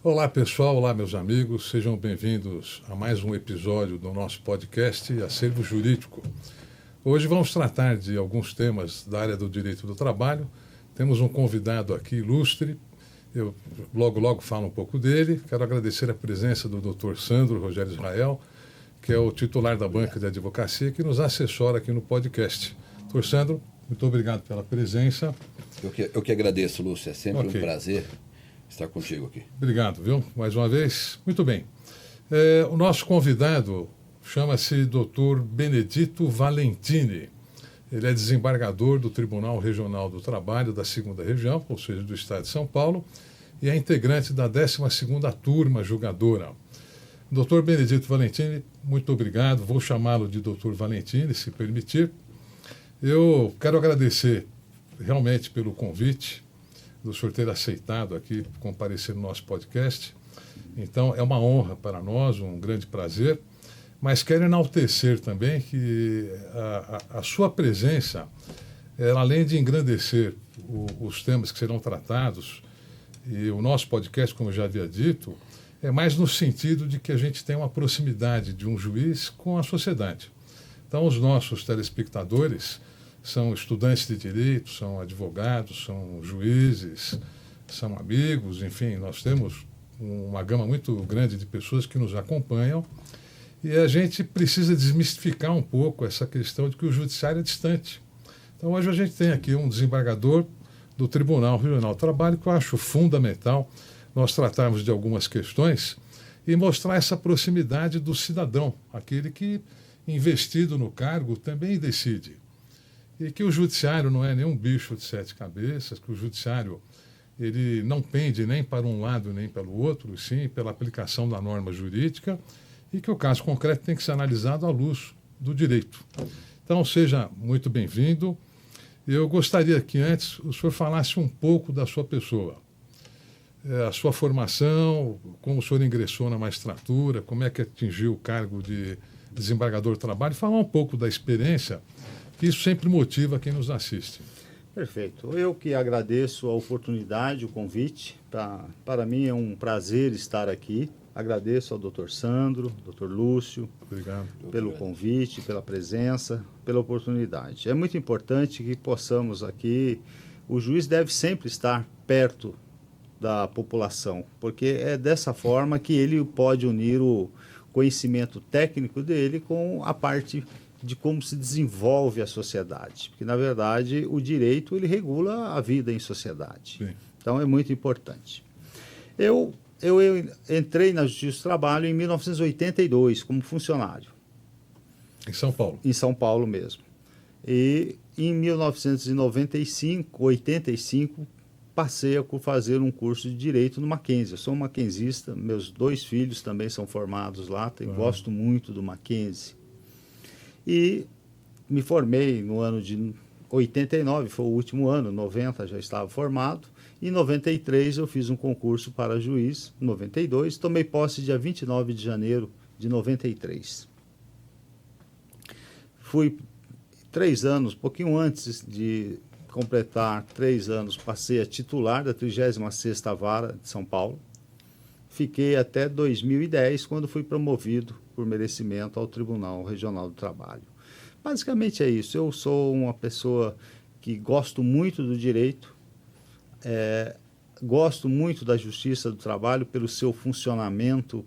Olá pessoal, olá meus amigos, sejam bem-vindos a mais um episódio do nosso podcast Acervo Jurídico. Hoje vamos tratar de alguns temas da área do direito do trabalho. Temos um convidado aqui ilustre, eu logo falo um pouco dele. Quero agradecer a presença do Dr. Sandro Rogério Israel, que é o titular da banca de advocacia, que nos assessora aqui no podcast. Dr. Sandro, muito obrigado pela presença. Eu que agradeço, Lúcio, é sempre um prazer estar contigo aqui. Obrigado, viu? Mais uma vez. Muito bem. O nosso convidado chama-se Dr. Benedito Valentini. Ele é desembargador do Tribunal Regional do Trabalho da 2ª Região, ou seja, do Estado de São Paulo, e é integrante da 12ª Turma Julgadora. Dr. Benedito Valentini, muito obrigado. Vou chamá-lo de Dr. Valentini, se permitir. Eu quero agradecer realmente pelo convite, do senhor ter aceitado aqui comparecer no nosso podcast. Então, é uma honra para nós, um grande prazer, mas quero enaltecer também que a sua presença, ela, além de engrandecer os temas que serão tratados, e o nosso podcast, como eu já havia dito, é mais no sentido de que a gente tem uma proximidade de um juiz com a sociedade. Então, os nossos telespectadores são estudantes de direito, são advogados, são juízes, são amigos, enfim, nós temos uma gama muito grande de pessoas que nos acompanham e a gente precisa desmistificar um pouco essa questão de que o judiciário é distante. Então, hoje a gente tem aqui um desembargador do Tribunal Regional do Trabalho que eu acho fundamental nós tratarmos de algumas questões e mostrar essa proximidade do cidadão, aquele que, investido no cargo, também decide. E que o judiciário não é nenhum bicho de 7 cabeças, que o judiciário ele não pende nem para um lado nem pelo outro, sim pela aplicação da norma jurídica, e que o caso concreto tem que ser analisado à luz do direito. Então, seja muito bem-vindo. Eu gostaria que antes o senhor falasse um pouco da sua pessoa, a sua formação, como o senhor ingressou na magistratura, como é que atingiu o cargo de desembargador do trabalho, falar um pouco da experiência, que isso sempre motiva quem nos assiste. Perfeito. Eu que agradeço a oportunidade, o convite. Para mim é um prazer estar aqui. Agradeço ao Dr. Sandro, Dr. Lúcio, Obrigado. Pelo convite, pela presença, pela oportunidade. É muito importante que possamos aqui, o juiz deve sempre estar perto da população, porque é dessa forma que ele pode unir o conhecimento técnico dele com a parte de como se desenvolve a sociedade, porque na verdade o direito ele regula a vida em sociedade. Sim. Então é muito importante. Eu entrei na Justiça do Trabalho em 1982 como funcionário. Em São Paulo? Em São Paulo mesmo. E em 1995, 85, passei a fazer um curso de Direito no Mackenzie. Eu sou um mackenzista, meus 2 filhos também são formados lá, gosto muito do Mackenzie. E me formei no ano de 89, foi o último ano, 90 já estava formado. Em 93 eu fiz um concurso para juiz, em 92, tomei posse dia 29 de janeiro de 93. Fui 3 anos, pouquinho antes de completar 3 anos, passei a titular da 36ª Vara de São Paulo. Fiquei até 2010, quando fui promovido por merecimento ao Tribunal Regional do Trabalho. Basicamente é isso. Eu sou uma pessoa que gosto muito do direito, gosto muito da Justiça do Trabalho pelo seu funcionamento,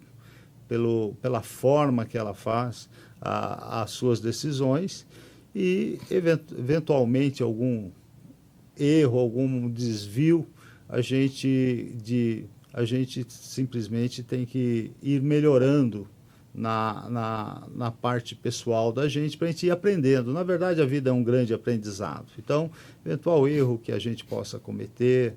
pela forma que ela faz as suas decisões e, eventualmente, algum erro, algum desvio, a gente simplesmente tem que ir melhorando na parte pessoal da gente para a gente ir aprendendo. Na verdade, a vida é um grande aprendizado. Então, eventual erro que a gente possa cometer,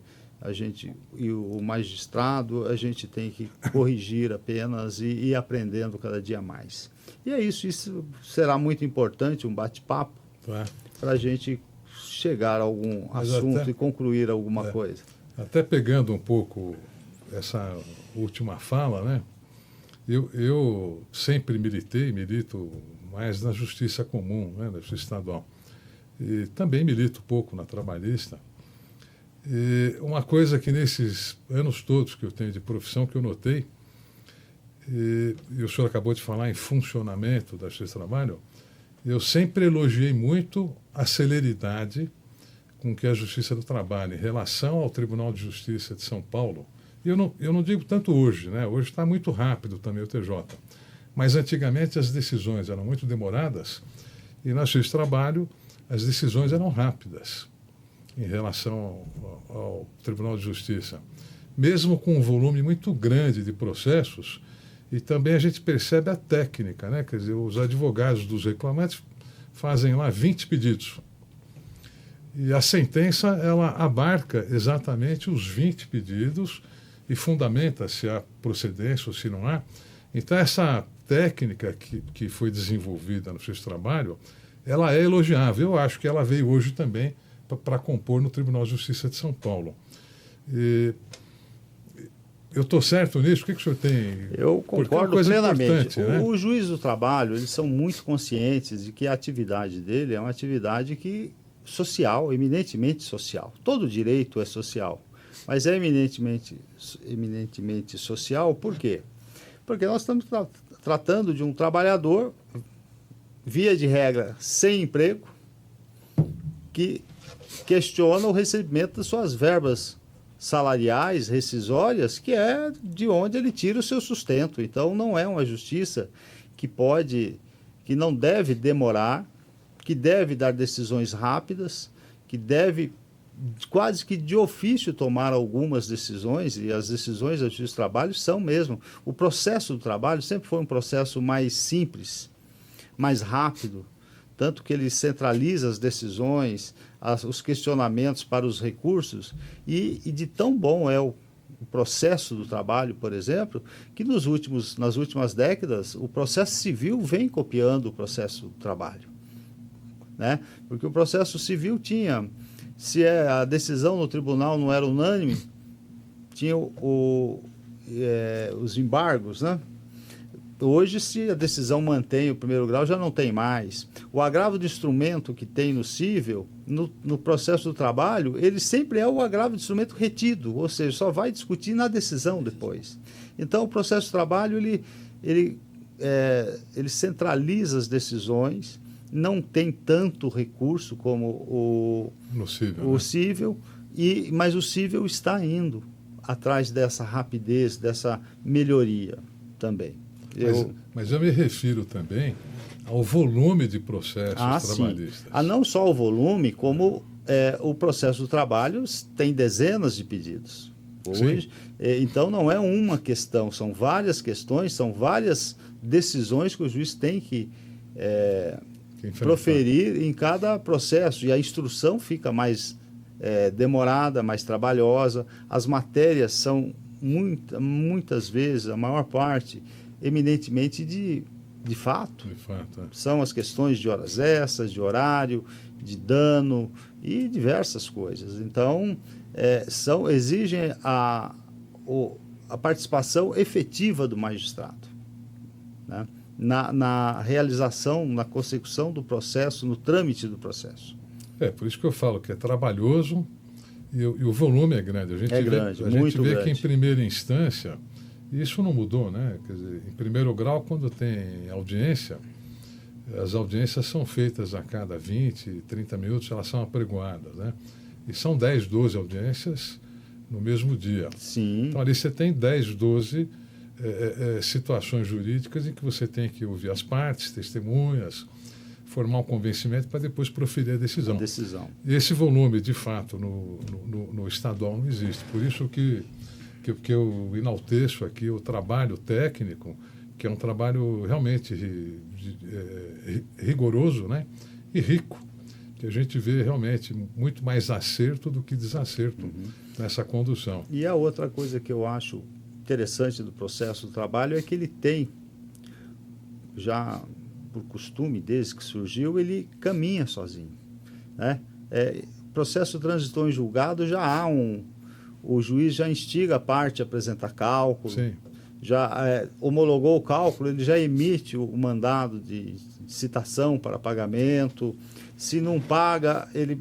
e o magistrado, a gente tem que corrigir apenas e ir aprendendo cada dia mais. E é isso será muito importante, um bate-papo, para a gente chegar a algum assunto e concluir alguma coisa. Até pegando um pouco essa última fala, né? Eu sempre milito mais na justiça comum, né, na justiça estadual. E também milito pouco na trabalhista. E uma coisa que nesses anos todos que eu tenho de profissão que eu notei, e o senhor acabou de falar em funcionamento da Justiça do Trabalho, eu sempre elogiei muito a celeridade com que a Justiça do Trabalho, em relação ao Tribunal de Justiça de São Paulo, eu não digo tanto hoje, né? Hoje está muito rápido também o TJ, mas antigamente as decisões eram muito demoradas e na Justiça do Trabalho as decisões eram rápidas em relação ao Tribunal de Justiça, mesmo com um volume muito grande de processos. E também a gente percebe a técnica, né? Quer dizer, os advogados dos reclamantes fazem lá 20 pedidos. E a sentença, ela abarca exatamente os 20 pedidos e fundamenta se há procedência ou se não há. Então, essa técnica que foi desenvolvida no Justiça do Trabalho, ela é elogiável. Eu acho que ela veio hoje também para compor no Tribunal de Justiça de São Paulo. E eu estou certo nisso? O que o senhor tem? Eu concordo plenamente. Né? O juiz do trabalho, eles são muito conscientes de que a atividade dele é uma atividade social, eminentemente social. Todo direito é social, mas é eminentemente social por quê? Porque nós estamos tratando de um trabalhador, via de regra, sem emprego, que questiona o recebimento das suas verbas salariais, rescisórias, que é de onde ele tira o seu sustento. Então, não é uma justiça que não deve demorar, que deve dar decisões rápidas, que deve quase que de ofício tomar algumas decisões, e as decisões da Justiça do Trabalho são mesmo. O processo do trabalho sempre foi um processo mais simples, mais rápido, tanto que ele centraliza as decisões, os questionamentos para os recursos, e de tão bom é o processo do trabalho, por exemplo, que nas últimas décadas o processo civil vem copiando o processo do trabalho. Né? Porque o processo civil tinha, se a decisão no tribunal não era unânime, tinha os embargos, né? Hoje, se a decisão mantém o primeiro grau, já não tem mais. O agravo de instrumento que tem no cível, no processo do trabalho, ele sempre é o agravo de instrumento retido, ou seja, só vai discutir na decisão depois. Então, o processo do trabalho, ele centraliza as decisões, não tem tanto recurso como o cível, mas o cível está indo atrás dessa rapidez, dessa melhoria também. Mas eu me refiro também ao volume de processos trabalhistas. Sim. Não só o volume, como o processo do trabalho tem dezenas de pedidos. Hoje, então, não é uma questão, são várias questões, são várias decisões que o juiz tem que proferir em cada processo. E a instrução fica mais demorada, mais trabalhosa. As matérias são, muitas vezes, a maior parte, eminentemente de fato. De fato, é. São as questões de horas extras, de horário, de dano e diversas coisas. Então, exigem a participação efetiva do magistrado, né? Na realização, na consecução do processo, no trâmite do processo. Por isso que eu falo que é trabalhoso e o volume é grande. A gente vê que em primeira instância isso não mudou, né? Quer dizer, em primeiro grau, quando tem audiência, as audiências são feitas a cada 20, 30 minutos, elas são apregoadas, né? E são 10, 12 audiências no mesmo dia. Sim. Então, ali você tem 10, 12 situações jurídicas em que você tem que ouvir as partes, testemunhas, formar um convencimento para depois proferir a decisão. E esse volume, de fato, no estadual não existe. Por isso que eu enalteço aqui o trabalho técnico, que é um trabalho realmente rigoroso, né? E rico, que a gente vê realmente muito mais acerto do que desacerto nessa condução. E a outra coisa que eu acho interessante do processo do trabalho é que ele tem, já por costume, desde que surgiu, ele caminha sozinho, né? Processo transitou em julgado, já há o juiz já instiga a parte a apresentar cálculo. Sim. Já homologou o cálculo, ele já emite o mandado de citação para pagamento, Se não paga, ele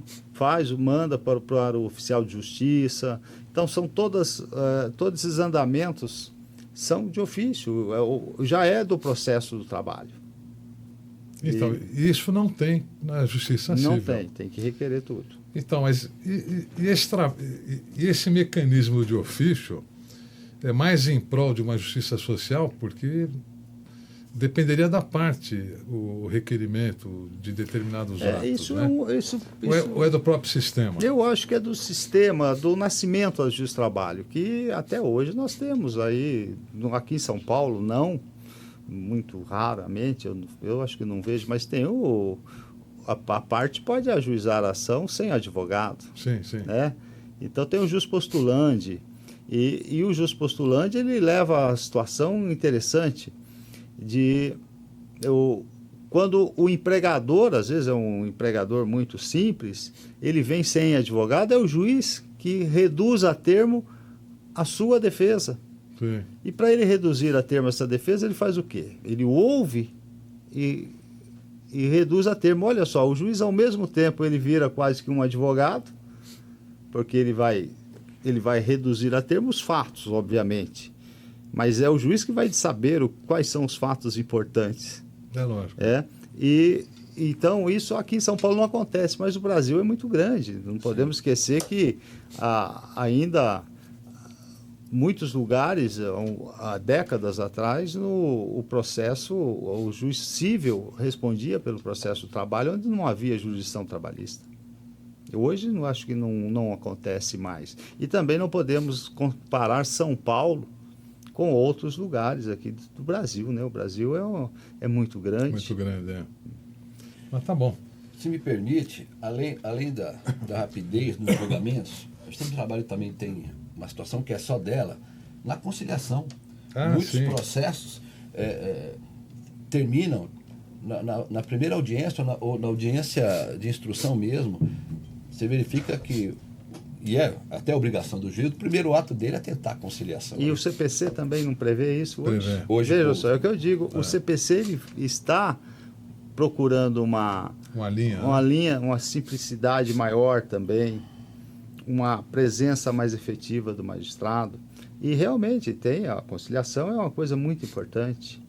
manda para o oficial de justiça. Então, são todos esses andamentos são de ofício, já é do processo do trabalho. Então, isso não tem na justiça civil. Não tem que requerer tudo. Então, mas esse mecanismo de ofício é mais em prol de uma justiça social, porque dependeria da parte o requerimento de determinados atos, né? Ou é do próprio sistema? Eu acho que é do sistema, do nascimento da justiça do trabalho, que até hoje nós temos aí, aqui em São Paulo, não, muito raramente, eu acho que não vejo, mas tem a parte pode ajuizar a ação sem advogado. Sim. Né? Então tem o jus postulandi, e o jus postulandi ele leva a situação interessante quando o empregador, às vezes é um empregador muito simples, ele vem sem advogado, é o juiz que reduz a termo a sua defesa. Sim. E para ele reduzir a termo essa defesa, ele faz o quê? Ele ouve e reduz a termo. Olha só, o juiz ao mesmo tempo ele vira quase que um advogado, porque ele vai reduzir a termo os fatos, obviamente. Mas é o juiz que vai saber quais são os fatos importantes. É lógico. Então, isso aqui em São Paulo não acontece, mas o Brasil é muito grande. Não podemos esquecer que ainda muitos lugares, há décadas atrás, o processo, o juiz civil respondia pelo processo do trabalho, onde não havia jurisdição trabalhista. Hoje, acho que não acontece mais. E também não podemos comparar São Paulo com outros lugares aqui do Brasil, né? O Brasil é muito grande. Muito grande, é. Mas tá bom. Se me permite, além da rapidez nos julgamentos, a Justiça do Trabalho também tem uma situação que é só dela, na conciliação. Muitos processos terminam na primeira audiência ou na audiência de instrução mesmo. Você verifica que, e é até a obrigação do juiz, o primeiro ato dele é tentar a conciliação. E o CPC também não prevê isso hoje? Hoje veja só, é o que eu digo, o CPC ele está procurando uma linha, uma simplicidade maior também, uma presença mais efetiva do magistrado. E realmente a conciliação é uma coisa muito importante.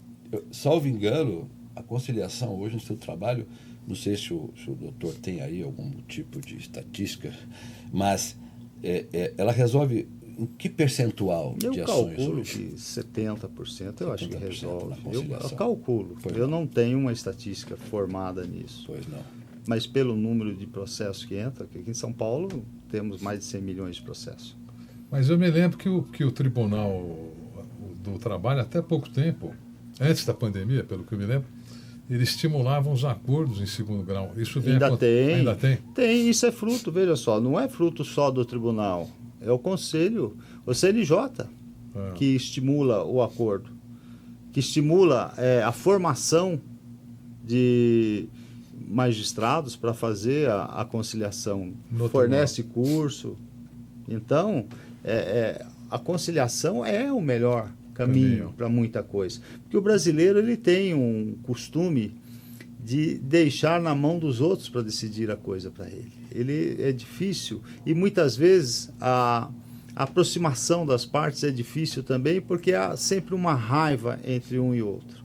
Salvo engano, a conciliação hoje no seu trabalho, não sei se o doutor tem aí algum tipo de estatística, mas ela resolve em que percentual de ações Eu calculo hoje? que 70% eu acho que resolve. Eu calculo. Pois eu não. não tenho uma estatística formada nisso. Pois não. Mas pelo número de processos que entra, aqui em São Paulo temos mais de 100 milhões de processos. Mas eu me lembro que o Tribunal do Trabalho, até pouco tempo, antes da pandemia, pelo que eu me lembro, eles estimulavam os acordos em segundo grau. Isso Ainda tem? Tem, isso é fruto, veja só, não é fruto só do tribunal, é o Conselho, o CNJ, que estimula o acordo, que estimula a formação de magistrados para fazer a conciliação, fornece curso. Então, a conciliação é o melhor caminho para muita coisa. Porque o brasileiro ele tem um costume de deixar na mão dos outros para decidir a coisa para ele. Ele é difícil e muitas vezes a aproximação das partes é difícil também porque há sempre uma raiva entre um e outro.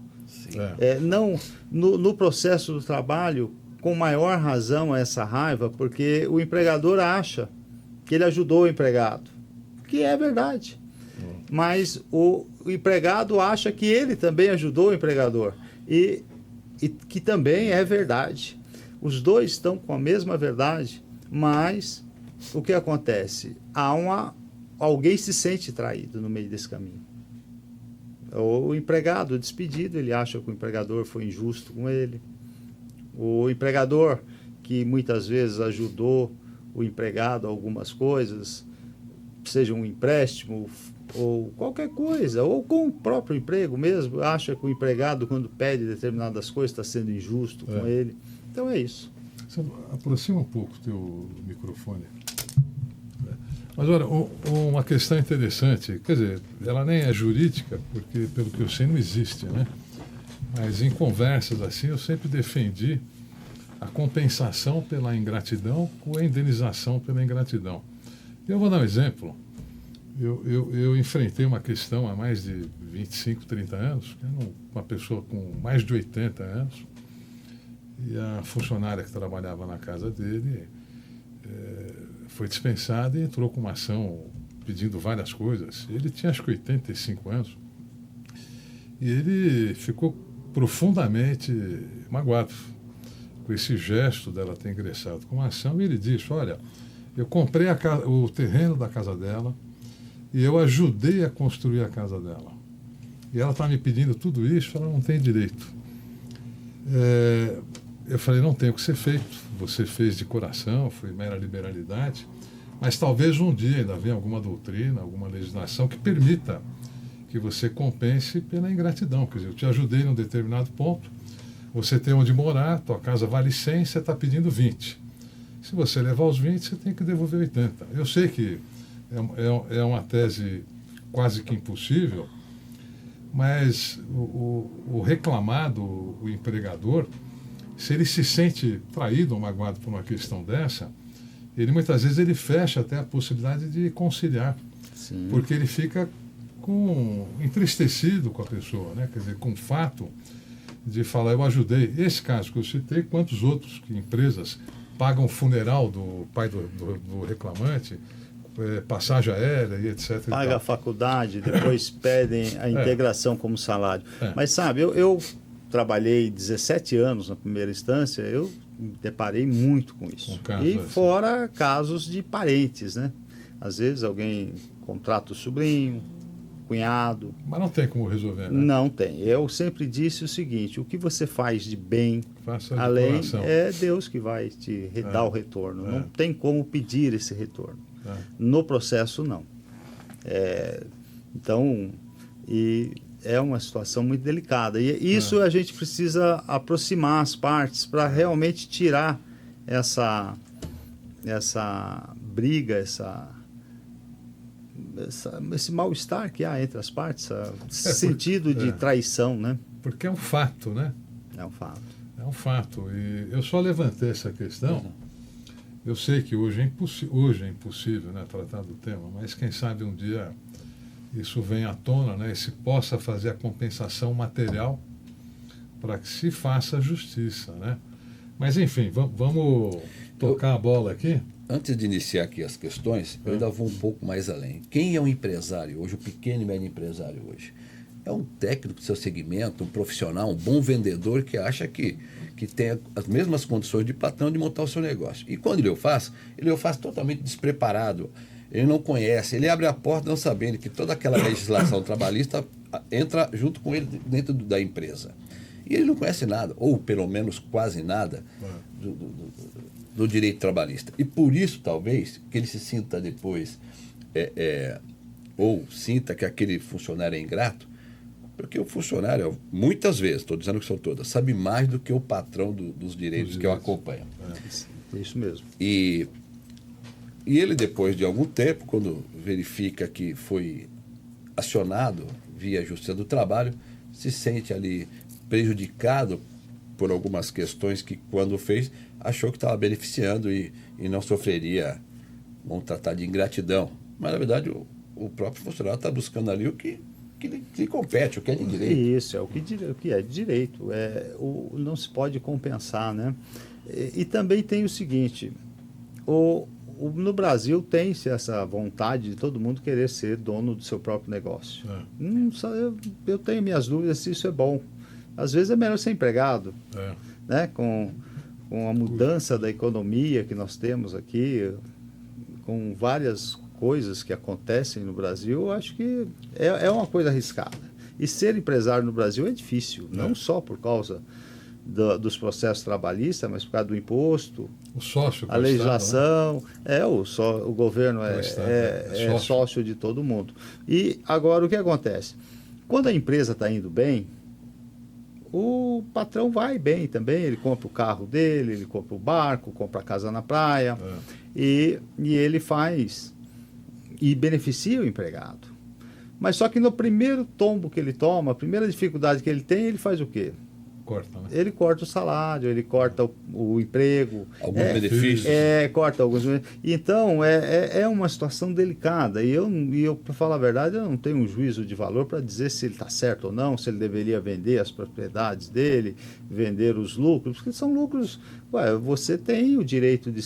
Não no processo do trabalho, com maior razão essa raiva, porque o empregador acha que ele ajudou o empregado, que é verdade. Mas o empregado acha que ele também ajudou o empregador e que também é verdade. Os dois estão com a mesma verdade, mas o que acontece? Alguém se sente traído no meio desse caminho. O empregado despedido, ele acha que o empregador foi injusto com ele. O empregador que muitas vezes ajudou o empregado a algumas coisas, seja um empréstimo ou qualquer coisa, ou com o próprio emprego mesmo, acha que o empregado, quando pede determinadas coisas, está sendo injusto com ele. Então é isso. Você aproxima um pouco o teu microfone. Mas olha, uma questão interessante, quer dizer, ela nem é jurídica, porque pelo que eu sei não existe, né? Mas em conversas assim eu sempre defendi a compensação pela ingratidão ou a indenização pela ingratidão. Eu vou dar um exemplo. Eu enfrentei uma questão há mais de 25, 30 anos, que era uma pessoa com mais de 80 anos, e a funcionária que trabalhava na casa dele foi dispensada e entrou com uma ação pedindo várias coisas. Ele tinha acho que 85 anos, e ele ficou profundamente magoado com esse gesto dela ter ingressado com uma ação, e ele disse: olha, eu comprei o terreno da casa dela e eu ajudei a construir a casa dela. E ela está me pedindo tudo isso, ela não tem direito. Eu falei: não tem o que ser feito, você fez de coração, foi mera liberalidade, mas talvez um dia ainda venha alguma doutrina, alguma legislação que permita que você compense pela ingratidão. Quer dizer, eu te ajudei num determinado ponto, você tem onde morar, tua casa vale 100, você está pedindo 20. Se você levar os 20, você tem que devolver 80. Eu sei que é uma tese quase que impossível, mas o reclamado, o empregador, se ele se sente traído ou magoado por uma questão dessa, ele muitas vezes ele fecha até a possibilidade de conciliar. Sim. Porque ele fica entristecido com a pessoa, né? Quer dizer, com o fato de falar: eu ajudei. Esse caso que eu citei, quantos outros que empresas pagam o funeral do pai do reclamante, passagem aérea e etc. Paga a faculdade, depois pedem a integração como salário. Mas sabe, eu trabalhei 17 anos na primeira instância, eu me deparei muito com isso. E fora casos de parentes, né? Às vezes alguém contrata o sobrinho, cunhado. Mas não tem como resolver, né? Não tem. Eu sempre disse o seguinte: o que você faz de bem, além, coração. É Deus que vai te dar o retorno. Não tem como pedir esse retorno. No processo, não. Então, e é uma situação muito delicada. E isso a gente precisa aproximar as partes para realmente tirar essa briga, esse mal-estar que há entre as partes, esse sentido de traição, né? Porque é um fato, né? É um fato. É um fato. E eu só levantei essa questão. Eu sei que hoje é impossível, né, tratar do tema, mas quem sabe um dia isso venha à tona, né, e se possa fazer a compensação material para que se faça justiça, né? Mas enfim, vamos tocar a bola aqui. Antes de iniciar aqui as questões, eu ainda vou um pouco mais além. Quem é um empresário hoje, o pequeno e médio empresário hoje? É um técnico do seu segmento, um profissional, um bom vendedor que acha que tem as mesmas condições de patrão de montar o seu negócio. E quando ele o faz totalmente despreparado. Ele não conhece, ele abre a porta não sabendo que toda aquela legislação trabalhista entra junto com ele dentro da empresa. E ele não conhece nada, ou pelo menos quase nada, do direito trabalhista. E por isso, talvez, que ele se sinta depois, ou sinta que aquele funcionário é ingrato, porque o funcionário, muitas vezes, estou dizendo que são todas, sabe mais do que o patrão dos direitos que eu acompanho. É isso mesmo. E ele, depois de algum tempo, quando verifica que foi acionado via Justiça do Trabalho, se sente ali prejudicado por algumas questões que, quando fez, achou que estava beneficiando e não sofreria, vamos tratar de ingratidão. Mas, na verdade, o próprio funcionário está buscando ali o que lhe compete, o que é de direito. Isso, é o que é de direito. Não se pode compensar, né? E também tem o seguinte, no Brasil tem-se essa vontade de todo mundo querer ser dono do seu próprio negócio. Eu tenho minhas dúvidas se isso é bom. Às vezes é melhor ser empregado, né? Com a mudança da economia que nós temos aqui, com várias coisas que acontecem no Brasil, eu acho que é uma coisa arriscada. E ser empresário no Brasil é difícil, não só por causa dos processos trabalhistas, mas por causa do imposto, o sócio, a legislação, Estado, né? O governo é sócio de todo mundo. E agora o que acontece? Quando a empresa está indo bem, o patrão vai bem também, ele compra o carro dele, ele compra o barco, compra a casa na praia, e ele faz e beneficia o empregado. Mas só que no primeiro tombo que ele toma, a primeira dificuldade que ele tem, ele faz o quê? corta, né? Ele corta o salário, ele corta o emprego. Alguns benefícios. Corta alguns. Então, é uma situação delicada. E eu, para falar a verdade, eu não tenho um juízo de valor para dizer se ele está certo ou não, se ele deveria vender as propriedades dele, vender os lucros, porque são lucros. Você tem o direito de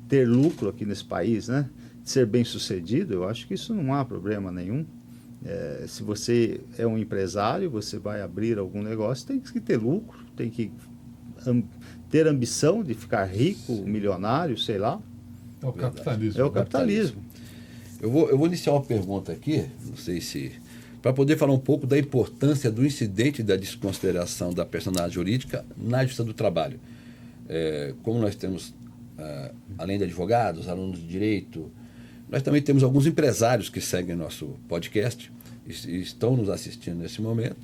ter lucro aqui nesse país, né? De ser bem sucedido, eu acho que isso não há problema nenhum. Se você é um empresário, você vai abrir algum negócio, tem que ter lucro, tem que ter ambição de ficar rico, milionário, sei lá. É o capitalismo. É o capitalismo. Eu vou iniciar uma pergunta aqui, não sei se... para poder falar um pouco da importância do incidente da desconsideração da personalidade jurídica na Justiça do Trabalho. Como nós temos, além de advogados, alunos de direito, nós também temos alguns empresários que seguem nosso podcast e estão nos assistindo nesse momento.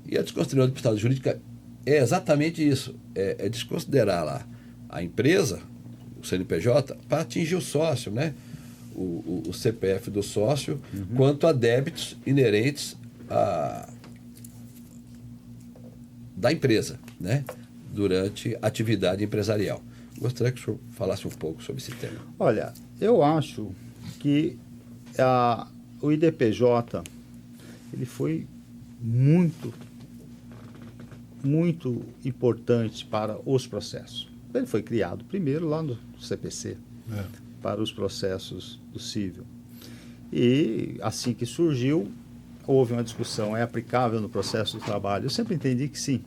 E a desconsideração da personalidade jurídica é exatamente isso, é desconsiderar lá a empresa, o CNPJ, para atingir o sócio, né? O CPF do sócio, quanto a débitos inerentes da empresa, né? Durante a atividade empresarial. Gostaria que o senhor falasse um pouco sobre esse tema. Olha, eu acho que o IDPJ ele foi muito importante para os processos. Ele foi criado primeiro lá no CPC, para os processos do cível. E assim que surgiu, houve uma discussão, é aplicável no processo do trabalho? Eu sempre entendi que sim.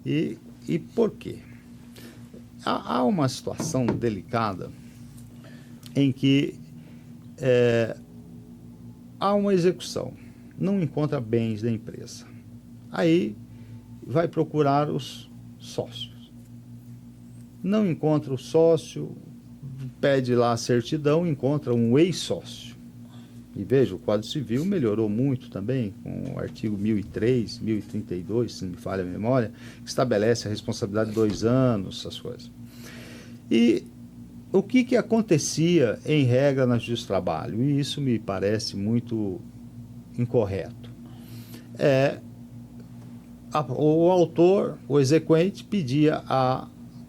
E por quê? Há uma situação delicada em que há uma execução, não encontra bens da empresa. Aí vai procurar os sócios. Não encontra o sócio, pede lá a certidão, encontra um ex-sócio. E veja, o Código Civil melhorou muito também, com o artigo 1003, 1032, se não me falha a memória, que estabelece a responsabilidade de 2 anos, essas coisas. E o que acontecia, em regra, na Justiça do Trabalho? E isso me parece muito incorreto. O autor, o exequente, pedia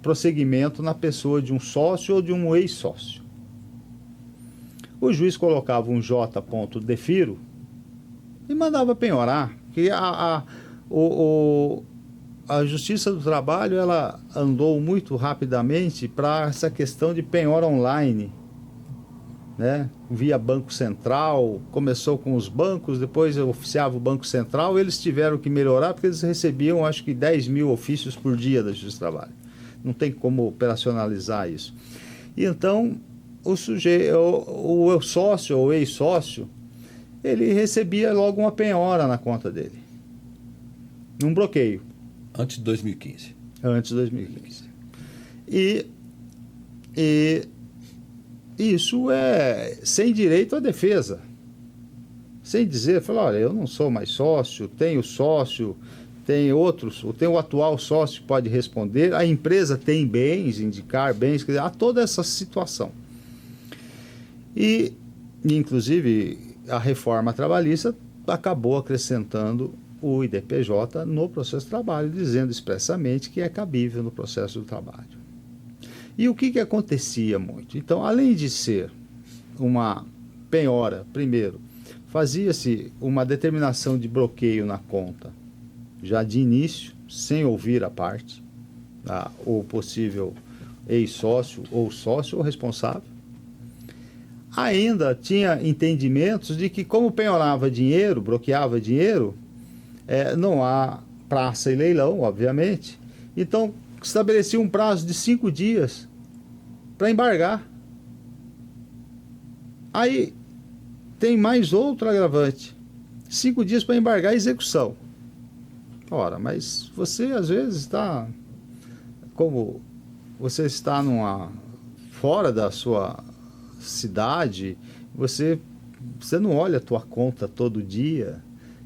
prosseguimento na pessoa de um sócio ou de um ex-sócio. O juiz colocava um J.defiro e mandava penhorar, porque a Justiça do Trabalho ela andou muito rapidamente para essa questão de penhora online, né? Via Banco Central, começou com os bancos, depois oficiava o Banco Central, eles tiveram que melhorar porque eles recebiam acho que 10 mil ofícios por dia da Justiça do Trabalho. Não tem como operacionalizar isso. E então o sócio ou ex-sócio, ele recebia logo uma penhora na conta dele, um bloqueio. Antes de 2015. Antes de 2015. E isso é sem direito à defesa. Sem dizer, falar, olha, eu não sou mais sócio, tenho sócio, tem outros, tem o atual sócio que pode responder, a empresa tem bens, indicar bens, quer dizer, há toda essa situação. E inclusive, a reforma trabalhista acabou acrescentando o IDPJ no processo de trabalho, dizendo expressamente que é cabível no processo do trabalho. E o que acontecia muito? Então, além de ser uma penhora, primeiro, fazia-se uma determinação de bloqueio na conta, já de início, sem ouvir a parte, o possível ex-sócio ou responsável. Ainda tinha entendimentos de que, como penhorava dinheiro, bloqueava dinheiro, não há praça e leilão, obviamente. Então, estabelecia um prazo de 5 dias para embargar. Aí, tem mais outro agravante. 5 dias para embargar a execução. Ora, mas você, às vezes, está... Como você está fora da sua cidade, você não olha a tua conta todo dia...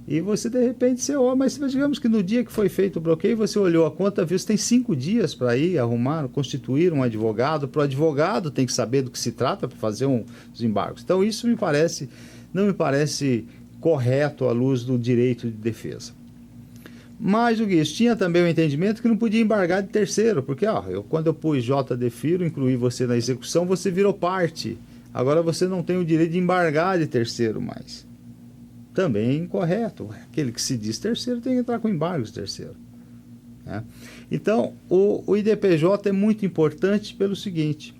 E você, de repente, mas digamos que no dia que foi feito o bloqueio, você olhou a conta, viu, você tem 5 dias para ir arrumar, constituir um advogado. Para o advogado tem que saber do que se trata para fazer os embargos. Então, isso não me parece correto à luz do direito de defesa. Mais do que isso, tinha também o entendimento que não podia embargar de terceiro, porque quando eu pus JD Firo, incluí você na execução, você virou parte. Agora você não tem o direito de embargar de terceiro mais. Também é incorreto. Aquele que se diz terceiro tem que entrar com embargos de terceiro. Né? Então, o IDPJ é muito importante pelo seguinte: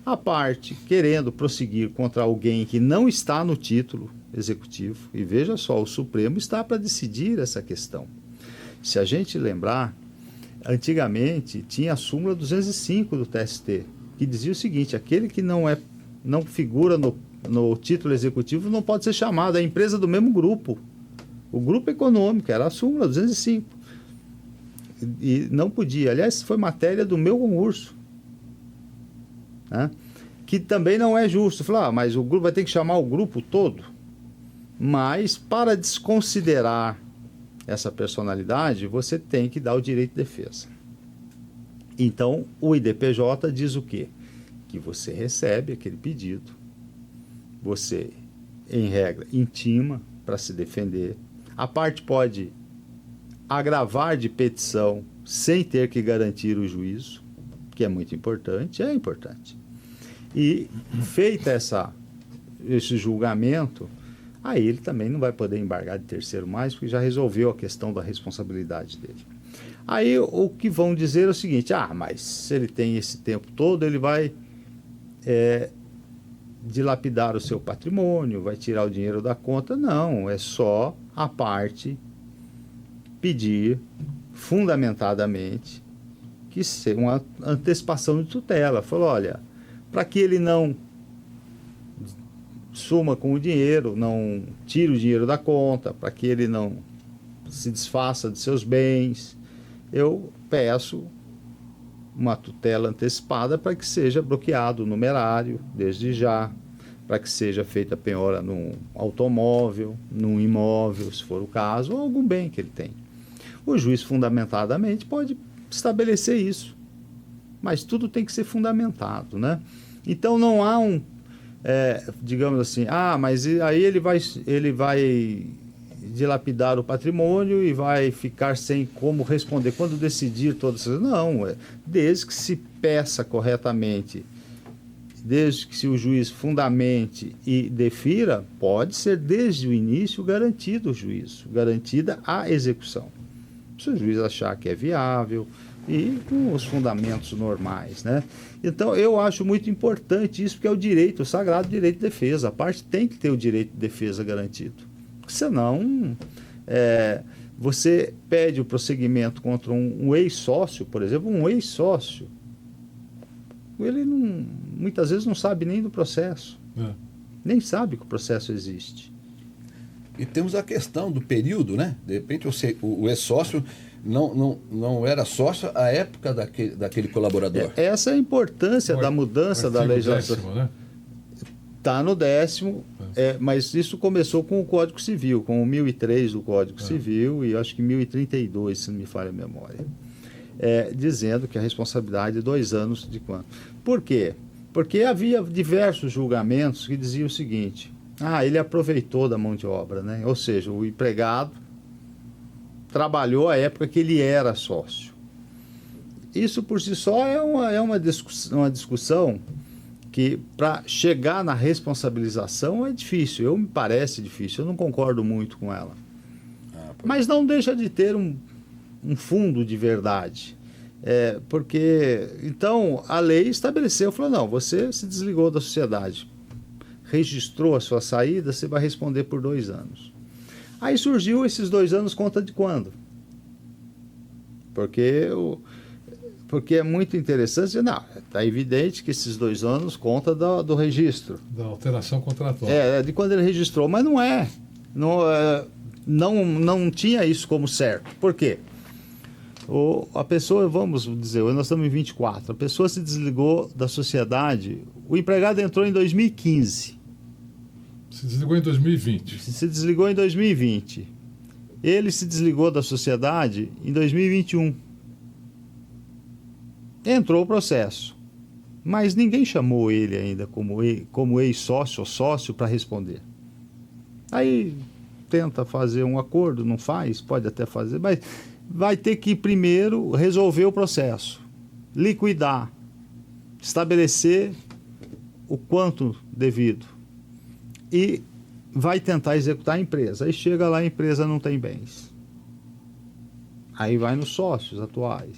a parte querendo prosseguir contra alguém que não está no título executivo, e veja só, o Supremo está para decidir essa questão. Se a gente lembrar, antigamente tinha a súmula 205 do TST, que dizia o seguinte: aquele que não figura no título executivo não pode ser chamado, é a empresa do mesmo grupo. O grupo econômico, era a súmula 205. E não podia. Aliás, foi matéria do meu concurso. Né? Que também não é justo. Falar, mas o grupo vai ter que chamar o grupo todo. Mas, para desconsiderar essa personalidade, você tem que dar o direito de defesa. Então, o IDPJ diz o quê? Que você recebe aquele pedido, você, em regra, intima para se defender. A parte pode agravar de petição sem ter que garantir o juízo, que é muito importante, é importante. E, feita esse julgamento, aí ele também não vai poder embargar de terceiro mais, porque já resolveu a questão da responsabilidade dele. Aí o que vão dizer é o seguinte: mas se ele tem esse tempo todo, ele vai dilapidar o seu patrimônio, vai tirar o dinheiro da conta. Não, é só a parte pedir fundamentadamente que seja uma antecipação de tutela. Falou, olha, para que ele não suma com o dinheiro, não tire o dinheiro da conta, para que ele não se desfaça de seus bens, eu peço uma tutela antecipada para que seja bloqueado o numerário desde já, para que seja feita a penhora num automóvel, num imóvel, se for o caso, ou algum bem que ele tem. O juiz fundamentadamente pode estabelecer isso, mas tudo tem que ser fundamentado, né? Então não há digamos assim, mas aí ele vai dilapidar o patrimônio e vai ficar sem como responder quando decidir todas essas... Não, desde que se peça corretamente, desde que se o juiz fundamente e defira, pode ser desde o início garantido o juízo, garantida a execução. Se o juiz achar que é viável e com os fundamentos normais, né? Então, eu acho muito importante isso, porque é o direito, o sagrado direito de defesa. A parte tem que ter o direito de defesa garantido. Porque senão, você pede o prosseguimento contra um ex-sócio, por exemplo, um ex-sócio. Ele muitas vezes não sabe nem do processo. Nem sabe que o processo existe. E temos a questão do período, né? De repente, o ex-sócio não era sócio à época daquele colaborador. Essa é a importância da mudança da legislação. Está no 10º, mas isso começou com o Código Civil, com o 1003 do Código Civil e acho que 1032, se não me falha a memória. Dizendo que a responsabilidade é 2 anos de quanto. Por quê? Porque havia diversos julgamentos que diziam o seguinte: ele aproveitou da mão de obra, né? Ou seja, o empregado trabalhou a época que ele era sócio. Isso por si só é uma discussão que, para chegar na responsabilização, é difícil. Me parece difícil, eu não concordo muito com ela. Mas não deixa de ter um fundo de verdade. Porque, então, a lei estabeleceu, falou, não, você se desligou da sociedade, registrou a sua saída, você vai responder por 2 anos. Aí surgiu esses 2 anos, conta de quando? Porque é muito interessante. Não, está evidente que esses 2 anos conta do registro. Da alteração contratual. De quando ele registrou, mas não é. Não tinha isso como certo. Por quê? A pessoa, vamos dizer, nós estamos em 24, a pessoa se desligou da sociedade, o empregado entrou em 2015. Se desligou em 2020. Se desligou em 2020. Ele se desligou da sociedade em 2021. Entrou o processo. Mas ninguém chamou ele ainda como ex-sócio ou sócio para responder. Aí tenta fazer um acordo, não faz, pode até fazer, mas vai ter que primeiro resolver o processo, liquidar, estabelecer o quanto devido e vai tentar executar a empresa. Aí chega lá, a empresa não tem bens. Aí vai nos sócios atuais.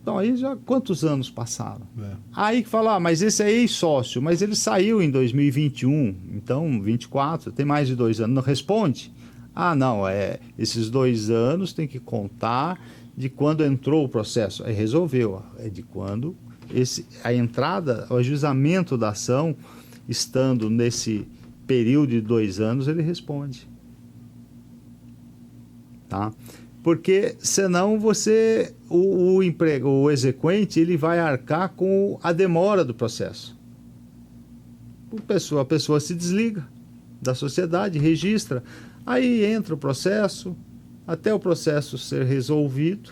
Então aí já quantos anos passaram? Aí que fala, mas esse aí é sócio, mas ele saiu em 2021, então 24, tem mais de 2 anos. Não responde? Ah, não, esses 2 anos tem que contar de quando entrou o processo. Aí resolveu, é de quando a entrada, o ajuizamento da ação, estando nesse período de 2 anos, ele responde. Tá? Porque senão o exequente, ele vai arcar com a demora do processo. A pessoa se desliga da sociedade, registra, aí entra o processo, até o processo ser resolvido.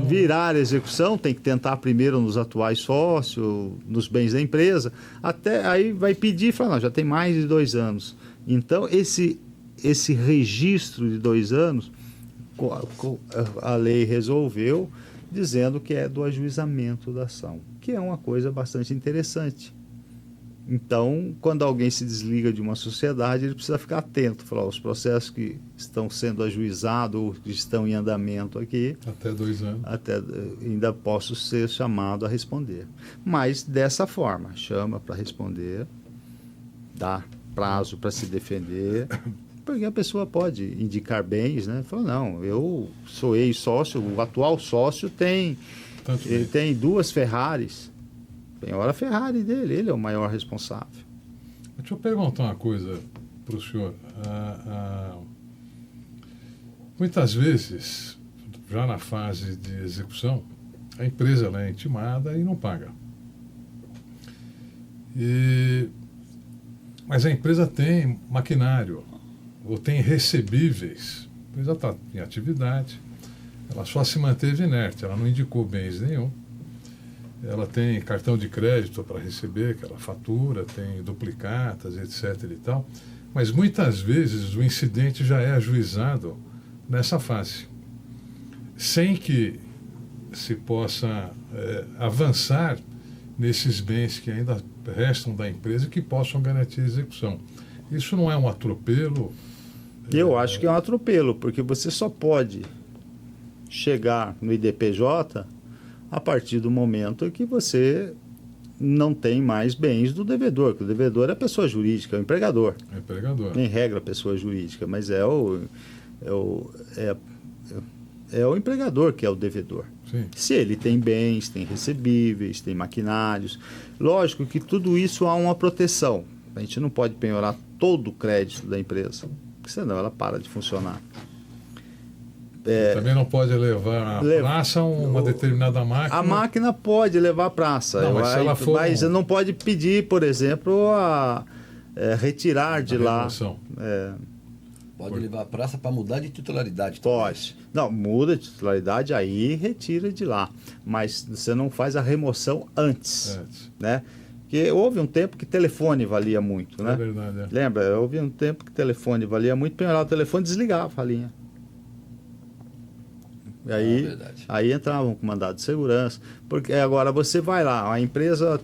Virar execução, tem que tentar primeiro nos atuais sócios, nos bens da empresa, até aí vai pedir e falar, não, já tem mais de 2 anos. Então, esse registro de 2 anos, a lei resolveu, dizendo que é do ajuizamento da ação, que é uma coisa bastante interessante. Então, quando alguém se desliga de uma sociedade, ele precisa ficar atento, falar, os processos que estão sendo ajuizados ou que estão em andamento aqui, até 2 anos, ainda posso ser chamado a responder. Mas dessa forma, chama para responder, dá prazo para se defender, porque a pessoa pode indicar bens, né? Fala, não, eu sou ex-sócio, o atual sócio tem 2 Ferraris. Penhora a Ferrari dele, ele é o maior responsável. Deixa eu perguntar uma coisa para o senhor. Muitas vezes, já na fase de execução, a empresa ela é intimada e não paga. Mas a empresa tem maquinário, ou tem recebíveis. A empresa está em atividade, ela só se manteve inerte, ela não indicou bens nenhum. Ela tem cartão de crédito para receber, aquela fatura, tem duplicatas, etc. e tal. Mas muitas vezes o incidente já é ajuizado nessa fase, sem que se possa avançar nesses bens que ainda restam da empresa e que possam garantir a execução. Isso não é um atropelo? Eu acho que é um atropelo, porque você só pode chegar no IDPJ a partir do momento que você não tem mais bens do devedor, que o devedor é a pessoa jurídica, é o empregador. É empregador. Em regra, a pessoa jurídica, mas é o empregador que é o devedor. Sim. Se ele tem bens, tem recebíveis, tem maquinários, lógico que tudo isso há uma proteção. A gente não pode penhorar todo o crédito da empresa, porque senão ela para de funcionar. Também não pode levar à praça uma determinada máquina. A máquina pode levar à praça, não, mas, se ela for mas não pode pedir, por exemplo, a retirar de lá. Pode levar à praça para mudar de titularidade. Pode. Não, muda de titularidade, aí retira de lá. Mas você não faz a remoção antes. Né? Porque houve um tempo que telefone valia muito. Né? É verdade. Lembra? Houve um tempo que telefone valia muito, penhorava o telefone e desligava a linha. E aí entravam com mandado de segurança, porque agora você vai lá, uma empresa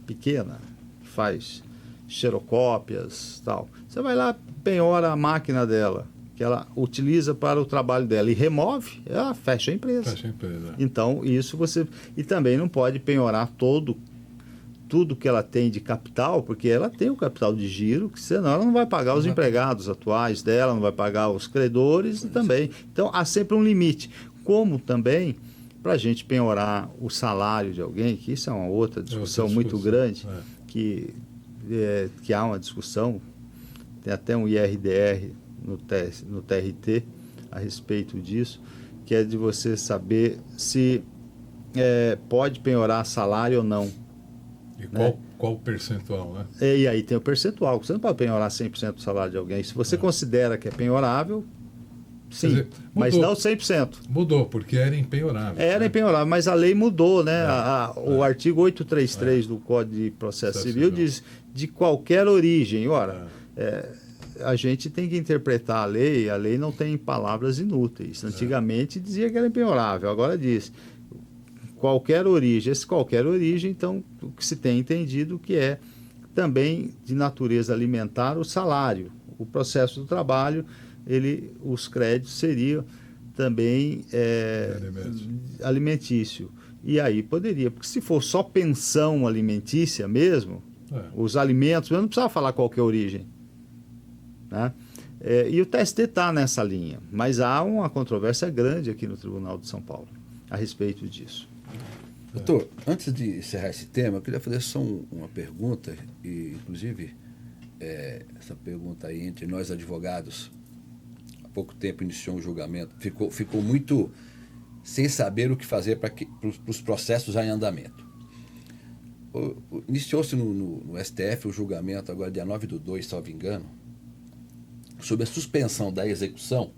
pequena que faz xerocópias, tal. Você vai lá, penhora a máquina dela, que ela utiliza para o trabalho dela e remove, ela fecha a empresa. Então isso e também não pode penhorar tudo que ela tem de capital, porque ela tem o capital de giro, que senão ela não vai pagar os empregados atuais dela, não vai pagar os credores também. Então, há sempre um limite. Como também, para a gente penhorar o salário de alguém, que isso é uma outra discussão muito grande, que há uma discussão, tem até um IRDR no TRT a respeito disso, que é de você saber se pode penhorar salário ou não. E qual o percentual, né? E aí tem o percentual. Você não pode penhorar 100% do salário de alguém. Se você considera que é penhorável, sim, dizer, mas não 100%. Mudou, porque era impenhorável. Era impenhorável, mas a lei mudou, né? O artigo 833 do Código de Processo Civil diz de qualquer origem. Ora, a gente tem que interpretar a lei não tem palavras inúteis. Antigamente dizia que era impenhorável, agora diz qualquer origem. Esse qualquer origem, então, o que se tem entendido que é também de natureza alimentar o salário, o processo do trabalho, os créditos seriam também alimentício. E aí poderia, porque se for só pensão alimentícia mesmo, os alimentos, eu não precisava falar qualquer origem. Né? E o TST está nessa linha, mas há uma controvérsia grande aqui no Tribunal de São Paulo a respeito disso. Doutor, antes de encerrar esse tema, eu queria fazer só uma pergunta, e inclusive essa pergunta aí entre nós advogados, há pouco tempo iniciou um julgamento, ficou muito sem saber o que fazer para os processos em andamento. Iniciou-se no STF o julgamento, agora dia 9/2, salvo engano, sobre a suspensão da execução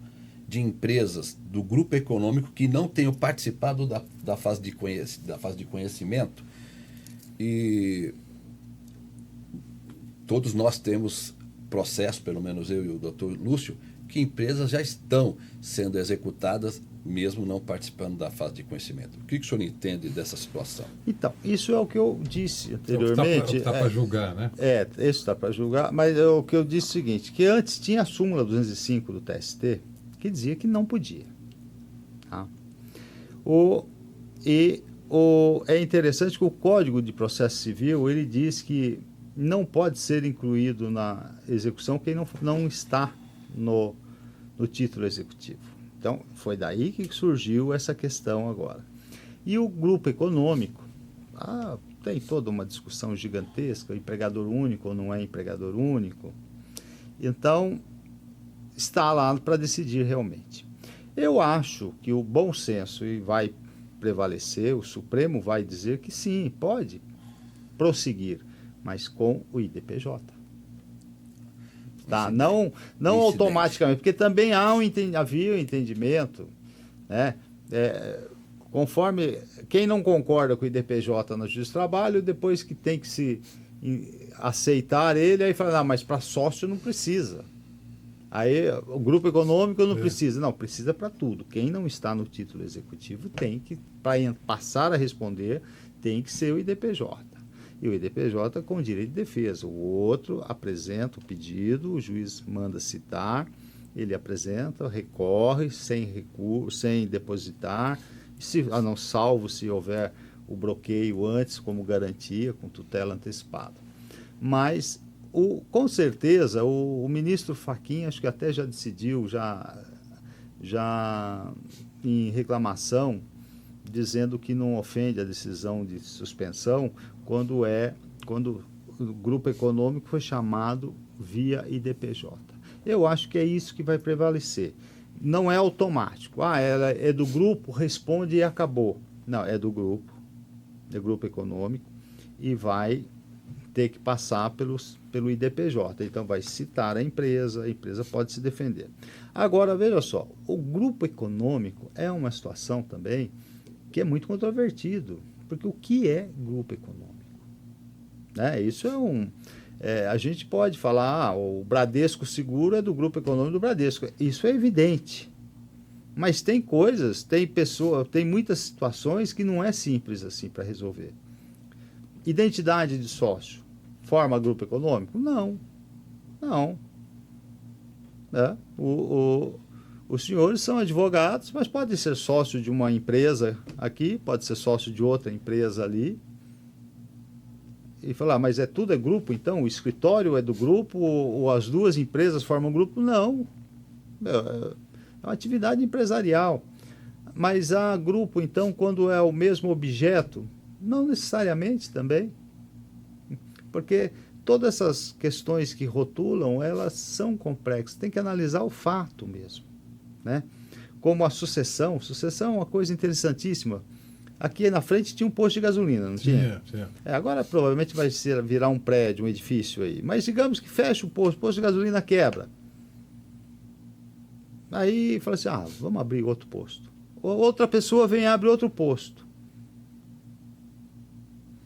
de empresas do grupo econômico que não tenham participado da fase de conhecimento. E todos nós temos processo, pelo menos eu e o doutor Lúcio, que empresas já estão sendo executadas mesmo não participando da fase de conhecimento. O que o senhor entende dessa situação? Então, isso é o que eu disse anteriormente. Está para julgar, né? Isso está para julgar, mas o que eu disse é o seguinte, que antes tinha a súmula 205 do TST, que dizia que não podia. Tá? É interessante que o Código de Processo Civil, ele diz que não pode ser incluído na execução quem não está no título executivo. Então, foi daí que surgiu essa questão agora. E o grupo econômico, tem toda uma discussão gigantesca, empregador único ou não é empregador único. Então, está lá para decidir realmente. Eu acho que o bom senso vai prevalecer, o Supremo vai dizer que sim, pode prosseguir, mas com o IDPJ. Tá? Não automaticamente, porque também havia um entendimento, né? Conforme quem não concorda com o IDPJ na Justiça do Trabalho, depois que tem que se aceitar ele, aí fala, mas para sócio não precisa. Aí o grupo econômico não precisa. Não, precisa para tudo. Quem não está no título executivo tem que, para passar a responder, tem que ser o IDPJ. E o IDPJ com direito de defesa. O outro apresenta o pedido, o juiz manda citar, ele apresenta, recorre sem recurso, sem depositar, salvo se houver o bloqueio antes como garantia, com tutela antecipada. Mas, com certeza, o ministro Fachin, acho que até já decidiu, já em reclamação, dizendo que não ofende a decisão de suspensão quando o grupo econômico foi chamado via IDPJ. Eu acho que é isso que vai prevalecer. Não é automático. Ela é do grupo, responde e acabou. Não, é do grupo econômico e vai ter que passar pelo IDPJ. Então, vai citar a empresa pode se defender. Agora, veja só, o grupo econômico é uma situação também que é muito controvertido, porque o que é grupo econômico? Isso a gente pode falar, o Bradesco Seguro é do grupo econômico do Bradesco, isso é evidente, mas tem coisas, tem muitas situações que não é simples assim para resolver. Identidade de sócio forma grupo econômico? Não. Os senhores são advogados, mas podem ser sócio de uma empresa aqui, pode ser sócio de outra empresa ali. E falar, mas tudo é grupo, então? O escritório é do grupo ou as duas empresas formam grupo? Não. É uma atividade empresarial. Mas há grupo, então, quando é o mesmo objeto? Não necessariamente também. Porque todas essas questões que rotulam, elas são complexas. Tem que analisar o fato mesmo. Né? Como a sucessão é uma coisa interessantíssima. Aqui na frente tinha um posto de gasolina, não tinha? Tinha. Agora provavelmente vai virar um prédio, um edifício aí. Mas digamos que fecha o posto de gasolina quebra. Aí fala assim, vamos abrir outro posto. Outra pessoa vem e abre outro posto.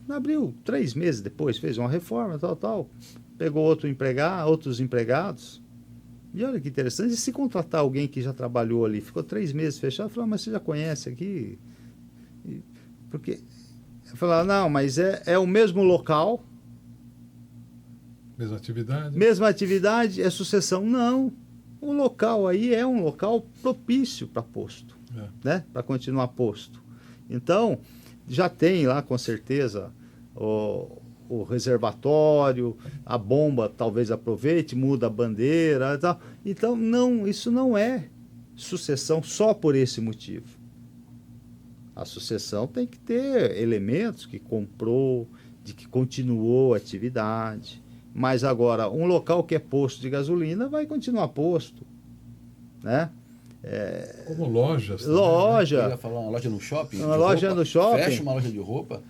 Abriu 3 meses depois, fez uma reforma, tal. Pegou outros empregados. E olha que interessante, e se contratar alguém que já trabalhou ali, ficou 3 meses fechado, falou, mas você já conhece aqui? Porque, falar, não, mas é o mesmo local, mesma atividade, é sucessão. Não, o local aí é um local propício para posto, né? Para continuar posto. Então, já tem lá com certeza o reservatório, a bomba talvez aproveite, muda a bandeira e tal. Então, não, isso não é sucessão só por esse motivo. A sucessão tem que ter elementos que comprou, de que continuou a atividade. Mas agora, um local que é posto de gasolina vai continuar posto, né? Como lojas. Também, loja. Né? Eu ia falar uma loja no shopping. Uma loja roupa, no shopping. Fecha uma loja de roupa.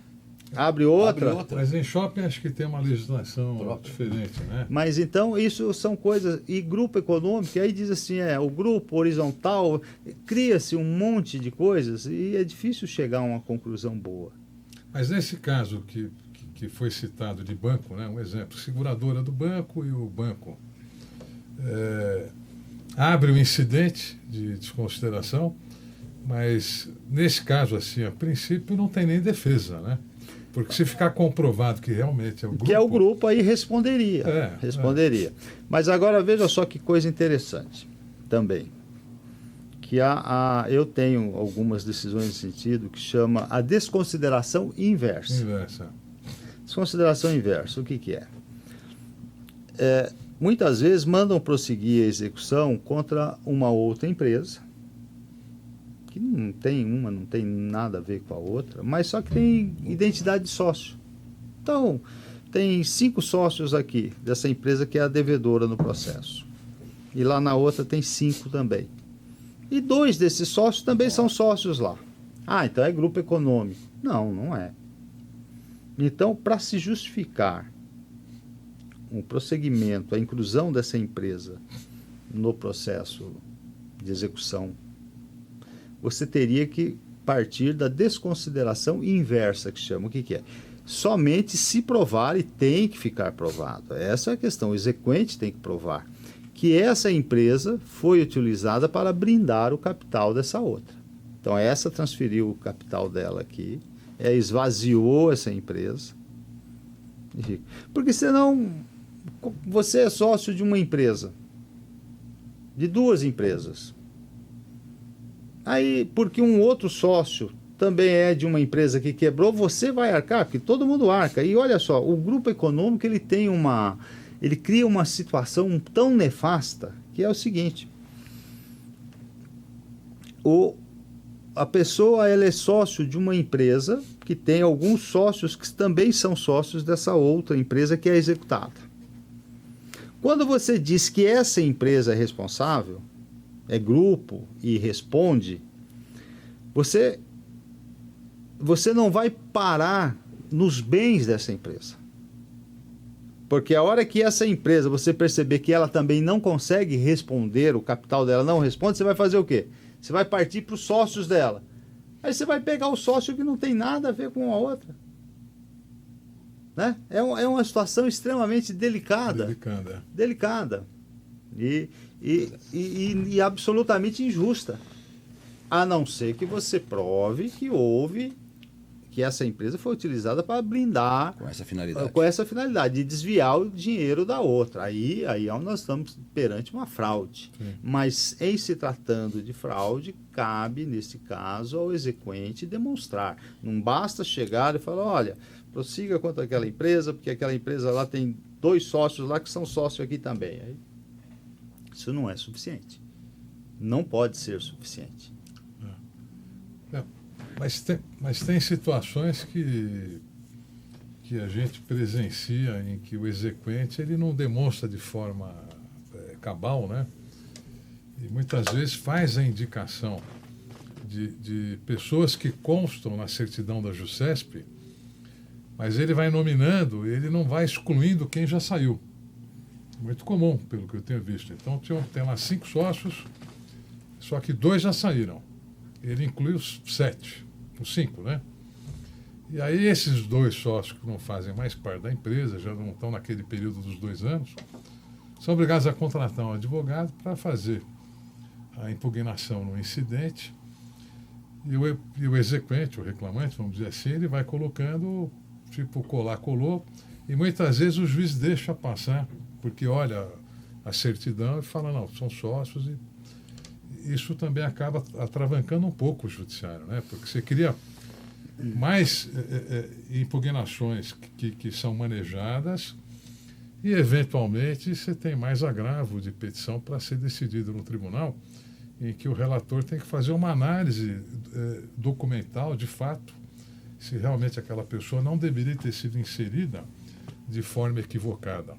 Abre outra. Mas em shopping acho que tem uma legislação diferente, né? Mas então isso são coisas. E grupo econômico, aí diz assim, o grupo horizontal, cria-se um monte de coisas e é difícil chegar a uma conclusão boa. Mas nesse caso que foi citado de banco, né? Um exemplo, seguradora do banco e o banco abre um incidente de desconsideração, mas nesse caso, assim, a princípio não tem nem defesa, né? Porque se ficar comprovado que realmente é o grupo... Que é o grupo, aí responderia. Responderia. Mas agora veja só que coisa interessante também. Que eu tenho algumas decisões nesse sentido que chama a desconsideração inversa. Desconsideração inversa, o que é? Muitas vezes mandam prosseguir a execução contra uma outra empresa, que não tem nada a ver com a outra, mas só que tem identidade de sócio. Então, tem 5 sócios aqui dessa empresa que é a devedora no processo. E lá na outra tem 5 também. E 2 desses sócios também são sócios lá. Ah, então é grupo econômico. Não, não é. Então, para se justificar um prosseguimento, a inclusão dessa empresa no processo de execução, você teria que partir da desconsideração inversa, que chama. O que é? Somente se provar, e tem que ficar provado. Essa é a questão. O exequente tem que provar que essa empresa foi utilizada para brindar o capital dessa outra. Então, essa transferiu o capital dela aqui, esvaziou essa empresa. Porque senão, você é sócio de uma empresa, de 2 empresas. Aí, porque um outro sócio também é de uma empresa que quebrou, você vai arcar, porque todo mundo arca. E olha só, o grupo econômico ele cria uma situação tão nefasta que é o seguinte: a pessoa ela é sócio de uma empresa que tem alguns sócios que também são sócios dessa outra empresa que é executada. Quando você diz que essa empresa é responsável, é grupo e responde, você não vai parar nos bens dessa empresa. Porque a hora que essa empresa, você perceber que ela também não consegue responder, o capital dela não responde, você vai fazer o quê? Você vai partir para os sócios dela. Aí você vai pegar o sócio que não tem nada a ver com a outra. Né? É uma situação extremamente delicada. Delicada. E absolutamente injusta. A não ser que você prove que essa empresa foi utilizada para blindar com essa finalidade de desviar o dinheiro da outra. Aí nós estamos perante uma fraude. Sim. Mas em se tratando de fraude, cabe nesse caso ao exequente demonstrar. Não basta chegar e falar, olha, prossiga contra aquela empresa, porque aquela empresa lá tem 2 sócios lá que são sócios aqui também. Aí, isso não é suficiente. Não pode ser suficiente. Mas tem situações que a gente presencia em que o exequente ele não demonstra de forma cabal, né? E muitas vezes faz a indicação de pessoas que constam na certidão da JUSESP, mas ele vai nominando, ele não vai excluindo quem já saiu. Muito comum, pelo que eu tenho visto. Então tem lá 5 sócios, só que 2 já saíram. Ele inclui os 7, os 5, né? E aí esses 2 sócios que não fazem mais parte da empresa, já não estão naquele período dos 2 anos, são obrigados a contratar um advogado para fazer a impugnação no incidente e o exequente, o reclamante, vamos dizer assim, ele vai colocando, tipo, colar, colou, e muitas vezes o juiz deixa passar, porque olha a certidão e fala, não, são sócios, e isso também acaba atravancando um pouco o judiciário, né? Porque você cria mais impugnações que são manejadas e, eventualmente, você tem mais agravo de petição para ser decidido no tribunal, em que o relator tem que fazer uma análise documental, de fato, se realmente aquela pessoa não deveria ter sido inserida de forma equivocada.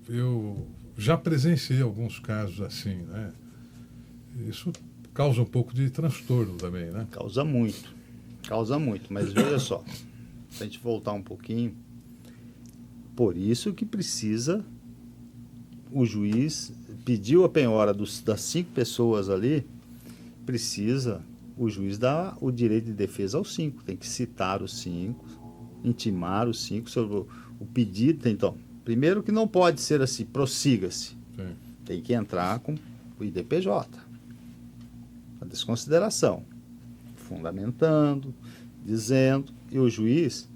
Eu já presenciei alguns casos assim, né? Isso causa um pouco de transtorno também, né? Causa muito, mas veja só, se a gente voltar um pouquinho, por isso que precisa o juiz pediu a penhora das 5 pessoas ali, precisa o juiz dar o direito de defesa aos 5, tem que citar os 5, intimar os 5 sobre o pedido. Então, primeiro que não pode ser assim, prossiga-se, tem que entrar com o IDPJ, a desconsideração, fundamentando, dizendo, e o juiz,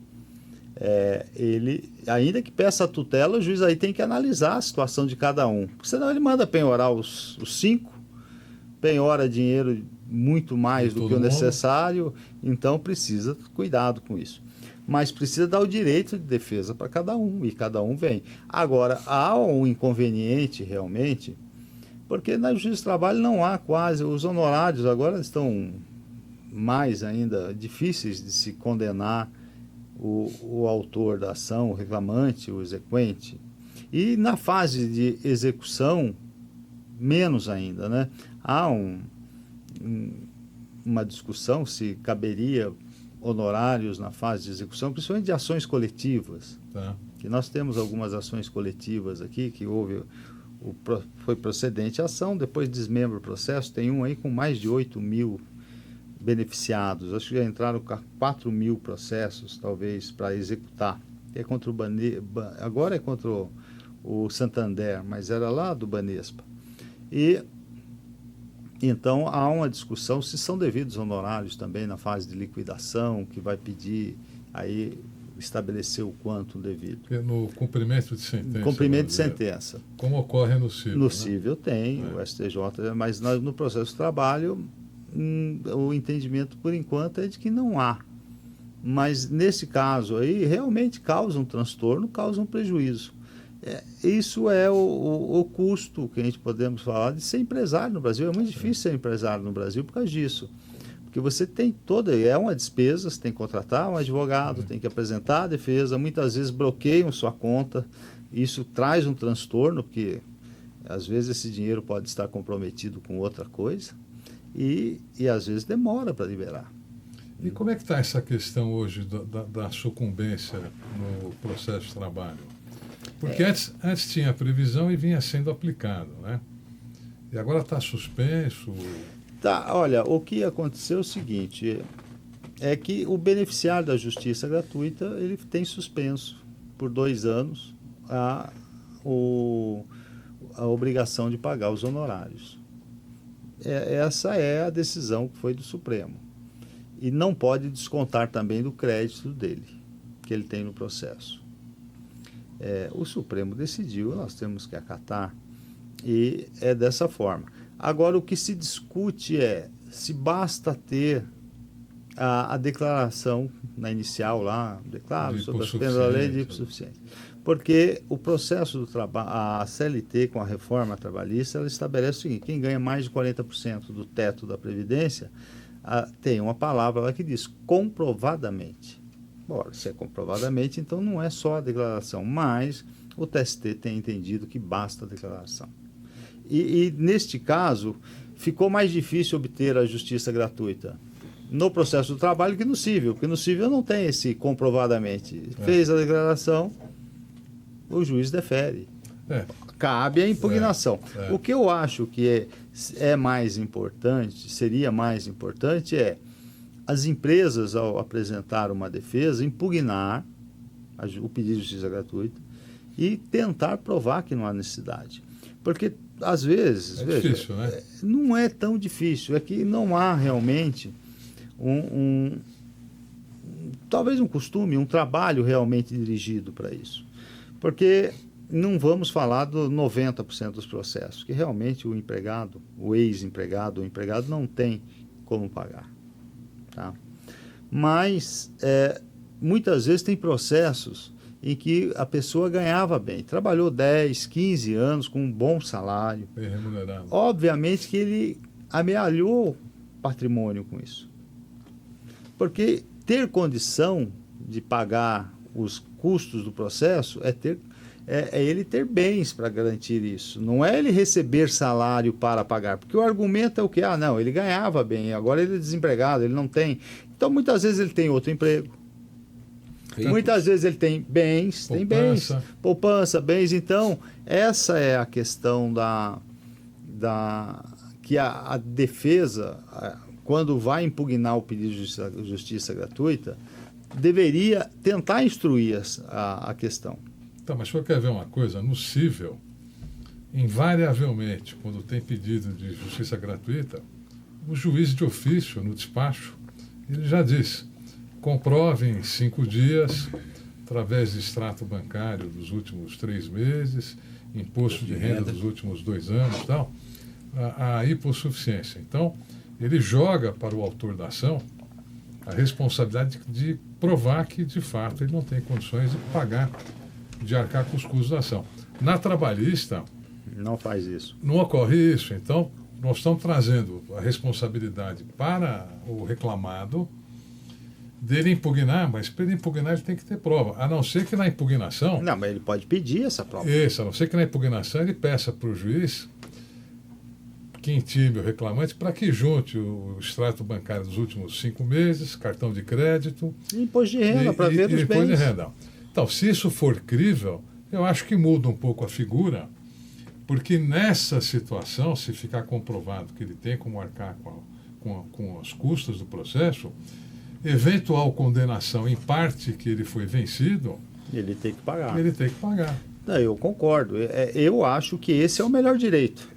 ele, ainda que peça a tutela, o juiz aí tem que analisar a situação de cada um, porque senão ele manda penhorar os 5, penhora dinheiro muito mais do que o necessário, então precisa cuidado com isso. Mas precisa dar o direito de defesa para cada um, e cada um vem. Agora, há um inconveniente realmente, porque na Justiça do Trabalho não há quase, os honorários agora estão mais ainda difíceis de se condenar o autor da ação, o reclamante, o exequente. E na fase de execução, menos ainda, né? Há uma discussão se caberia honorários na fase de execução, principalmente de ações coletivas. Tá. Que nós temos algumas ações coletivas aqui, que foi procedente a ação, depois desmembra o processo, tem um aí com mais de 8.000 beneficiados, acho que já entraram 4.000 processos, talvez, para executar. É contra o agora é contra o Santander, mas era lá do Banespa. E então há uma discussão se são devidos honorários também na fase de liquidação, que vai pedir aí estabelecer o quanto devido. No cumprimento de sentença. Cumprimento de sentença. Como ocorre no cível. No cível tem, o STJ, mas no processo de trabalho, o entendimento por enquanto é de que não há. Mas nesse caso aí, realmente causa um transtorno, causa um prejuízo. Isso é o custo que a gente podemos falar de ser empresário no Brasil. É muito difícil ser empresário no Brasil por causa disso. Porque você tem uma despesa, você tem que contratar um advogado, tem que apresentar a defesa, muitas vezes bloqueiam sua conta, isso traz um transtorno, porque às vezes esse dinheiro pode estar comprometido com outra coisa e às vezes demora para liberar. E como é que está essa questão hoje da sucumbência no processo de trabalho? Porque antes tinha a previsão e vinha sendo aplicado, né? E agora está suspenso. Tá, olha, o que aconteceu é o seguinte, é que o beneficiário da justiça gratuita, ele tem suspenso por 2 anos a obrigação de pagar os honorários. Essa é a decisão que foi do Supremo. E não pode descontar também do crédito dele, que ele tem no processo. O Supremo decidiu, nós temos que acatar, e é dessa forma. Agora, o que se discute é se basta ter a declaração na inicial lá, declaro sobre as penas da lei de hipossuficiente. Porque o processo do trabalho, a CLT com a reforma trabalhista, ela estabelece o seguinte: quem ganha mais de 40% do teto da Previdência, tem uma palavra lá que diz comprovadamente. Bora, se é comprovadamente, então não é só a declaração, mas o TST tem entendido que basta a declaração. E neste caso, ficou mais difícil obter a justiça gratuita no processo do trabalho que no cível, porque no cível não tem esse comprovadamente. Fez a declaração, o juiz defere. Cabe a impugnação. O que eu acho que é mais importante, seria mais importante, as empresas, ao apresentar uma defesa, impugnar o pedido de justiça gratuita e tentar provar que não há necessidade. Porque, às vezes, difícil, né? Não é tão difícil, é que não há realmente talvez um costume, um trabalho realmente dirigido para isso. Porque não vamos falar do 90% dos processos, que realmente o empregado, o ex-empregado, o empregado não tem como pagar. Tá? Mas, muitas vezes tem processos em que a pessoa ganhava bem, trabalhou 10, 15 anos com um bom salário. Bem remunerado. Obviamente que ele amealhou patrimônio com isso. Porque ter condição de pagar os custos do processo é ele ter bens para garantir isso. Não é ele receber salário para pagar. Porque o argumento é o quê? Não, ele ganhava bem, agora ele é desempregado, ele não tem. Então, muitas vezes ele tem outro emprego. Muitas vezes ele tem bens, poupança, bens. Então, essa é a questão que a defesa, quando vai impugnar o pedido de justiça gratuita, deveria tentar instruir a questão. Tá, mas o senhor quer ver uma coisa? No cível, invariavelmente, quando tem pedido de justiça gratuita, o juiz de ofício, no despacho, ele já diz: comprove em 5 dias, através de extrato bancário dos últimos 3 meses, imposto de renda dos últimos 2 anos, tal, a hipossuficiência. Então, ele joga para o autor da ação a responsabilidade de provar que, de fato, ele não tem condições de pagar, de arcar com os custos da ação. Na trabalhista, não faz isso. Não ocorre isso. Então, nós estamos trazendo a responsabilidade para o reclamado dele impugnar, mas para ele impugnar ele tem que ter prova, a não ser que na impugnação... Não, mas ele pode pedir essa prova. Isso, a não ser que na impugnação ele peça para o juiz que intime o reclamante para que junte o extrato bancário dos últimos 5 meses, cartão de crédito... E imposto de renda, para ver os bens. Imposto de renda. Então, se isso for crível, eu acho que muda um pouco a figura, porque nessa situação, se ficar comprovado que ele tem como arcar com os custos do processo, eventual condenação em parte que ele foi vencido, ele tem que pagar. Ele tem que pagar. Eu concordo. Eu acho que esse é o melhor direito.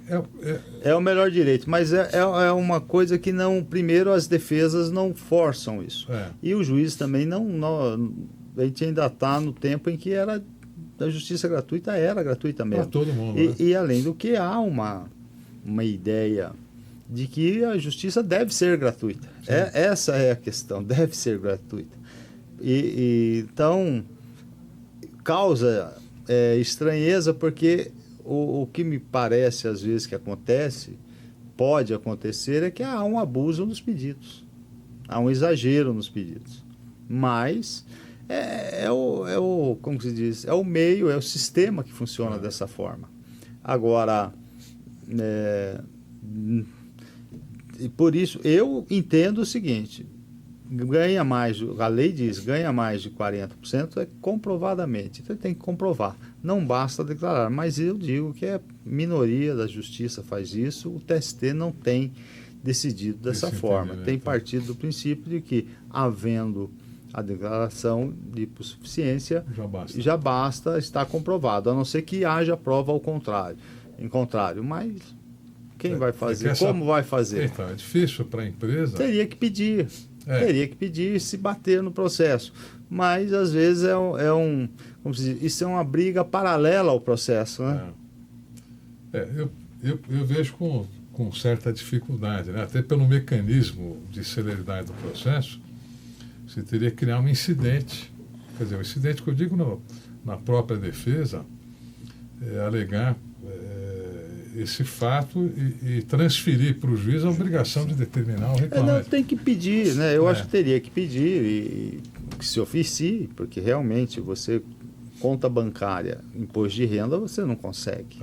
É o melhor direito, mas é uma coisa que não. Primeiro, as defesas não forçam isso. E o juiz também não. A gente ainda está no tempo em que a justiça gratuita era gratuita mesmo. Para todo mundo. E além do que há uma ideia de que a justiça deve ser gratuita. Essa é a questão, deve ser gratuita. Então, causa estranheza, porque o que me parece, às vezes, que pode acontecer, é que há um abuso nos pedidos. Há um exagero nos pedidos. Mas como se diz, é o meio, é o sistema que funciona dessa forma. Agora, e por isso, eu entendo o seguinte: a lei diz, ganha mais de 40% comprovadamente. Então, ele tem que comprovar. Não basta declarar. Mas eu digo que a minoria da justiça faz isso, o TST não tem decidido dessa forma. Tem partido do princípio de que, havendo a declaração de hipossuficiência, já basta estar comprovado, a não ser que haja prova ao contrário. Mas quem vai fazer? Como vai fazer? Então, é difícil para a empresa. Teria que pedir. Teria que pedir, se bater no processo. Mas, às vezes, como se diz, isso é uma briga paralela ao processo. Né? Eu vejo com certa dificuldade, né? Até pelo mecanismo de celeridade do processo, você teria que criar um incidente. Quer dizer, um incidente que eu digo na própria defesa, alegar esse fato e transferir para o juiz a obrigação de determinar o reclamante. Tem que pedir, né? Eu acho que teria que pedir e que se oficie, porque realmente conta bancária, imposto de renda, você não consegue.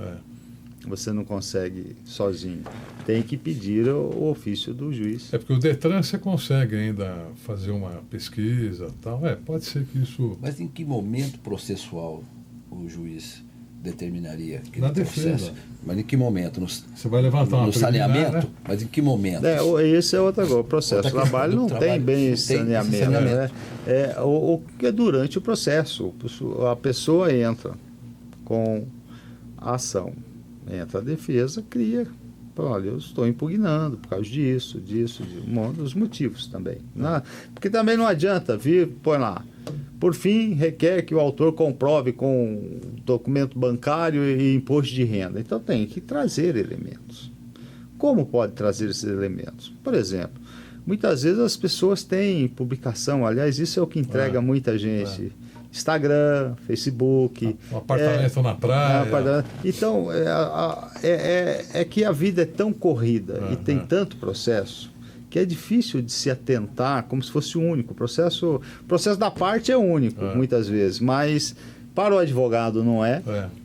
Você não consegue sozinho. Tem que pedir o ofício do juiz. Porque o Detran você consegue ainda fazer uma pesquisa e tal. Pode ser que isso... Mas em que momento processual o juiz determinaria aquele na processo? Defesa. Mas em que momento? Você vai levantar uma saneamento? Né? Mas em que momento? Esse é outra coisa. O processo do trabalho não tem bem esse saneamento. Né? O que é durante o processo. A pessoa entra com a ação. Entra a defesa, cria, olha, eu estou impugnando por causa disso, de um dos motivos também. Porque também não adianta vir, põe lá, por fim, requer que o autor comprove com documento bancário e imposto de renda. Então tem que trazer elementos. Como pode trazer esses elementos? Por exemplo, muitas vezes as pessoas têm publicação, aliás, isso é o que entrega muita gente. Instagram, Facebook. Um apartamento na praia. Então, é que a vida é tão corrida e tem tanto processo que é difícil de se atentar como se fosse único. O processo da parte é único, muitas vezes, mas para o advogado não é,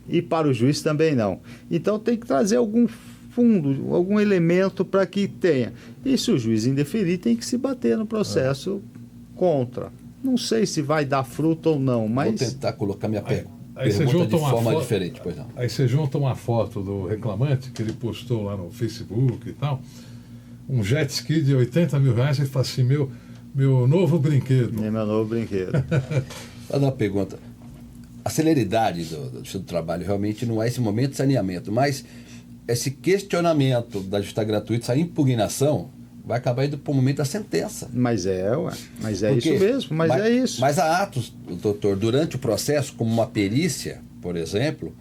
e para o juiz também não. Então tem que trazer algum fundo, algum elemento para que tenha. E se o juiz indeferir, tem que se bater no processo contra. Não sei se vai dar fruto ou não, mas... Vou tentar colocar minha Aí pergunta de forma diferente, pois não. Aí você junta uma foto do reclamante, que ele postou lá no Facebook e tal, um jet ski de 80 mil reais, ele fala assim, meu novo brinquedo. É meu novo brinquedo. Vou dar uma pergunta. A celeridade do seu trabalho realmente não é esse momento de saneamento, mas esse questionamento da justiça gratuita, essa impugnação, vai acabar indo para o momento da sentença. Mas é isso mesmo, é isso. Mas há atos, doutor, durante o processo, como uma perícia, por exemplo,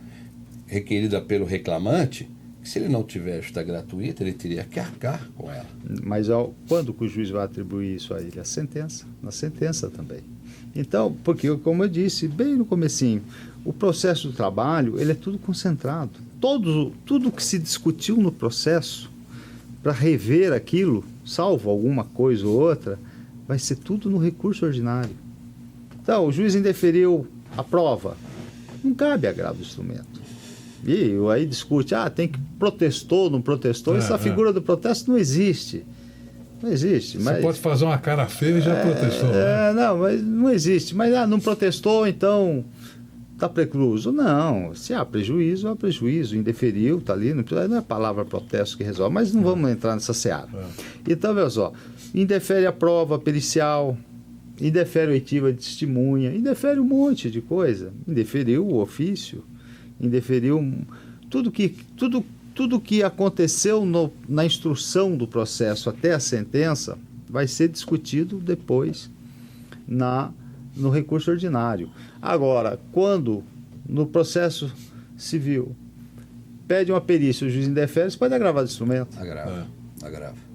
requerida pelo reclamante, que se ele não tiver justiça gratuita, ele teria que arcar com ela. Mas quando que o juiz vai atribuir isso a ele? Na sentença também. Então, porque, como eu disse bem no comecinho, o processo do trabalho, ele é tudo concentrado. Tudo que se discutiu no processo, para rever aquilo, salvo alguma coisa ou outra, vai ser tudo no recurso ordinário. Então, o juiz indeferiu a prova, não cabe agravo do instrumento. E aí discute, tem que protestou, não protestou, essa figura do protesto não existe. Não existe. Você pode fazer uma cara feia e já protestou. Não, mas não existe. Mas não protestou, então está precluso. Não, se há prejuízo, indeferiu, está ali, não é a palavra protesto que resolve, mas não vamos entrar nessa seara. Então, veja só, indefere a prova pericial, indefere a oitiva de testemunha, indefere um monte de coisa, indeferiu o ofício, indeferiu tudo que aconteceu na instrução do processo até a sentença vai ser discutido depois no recurso ordinário. Agora, quando no processo civil pede uma perícia, o juiz indefere, você pode agravar o instrumento. Agrava.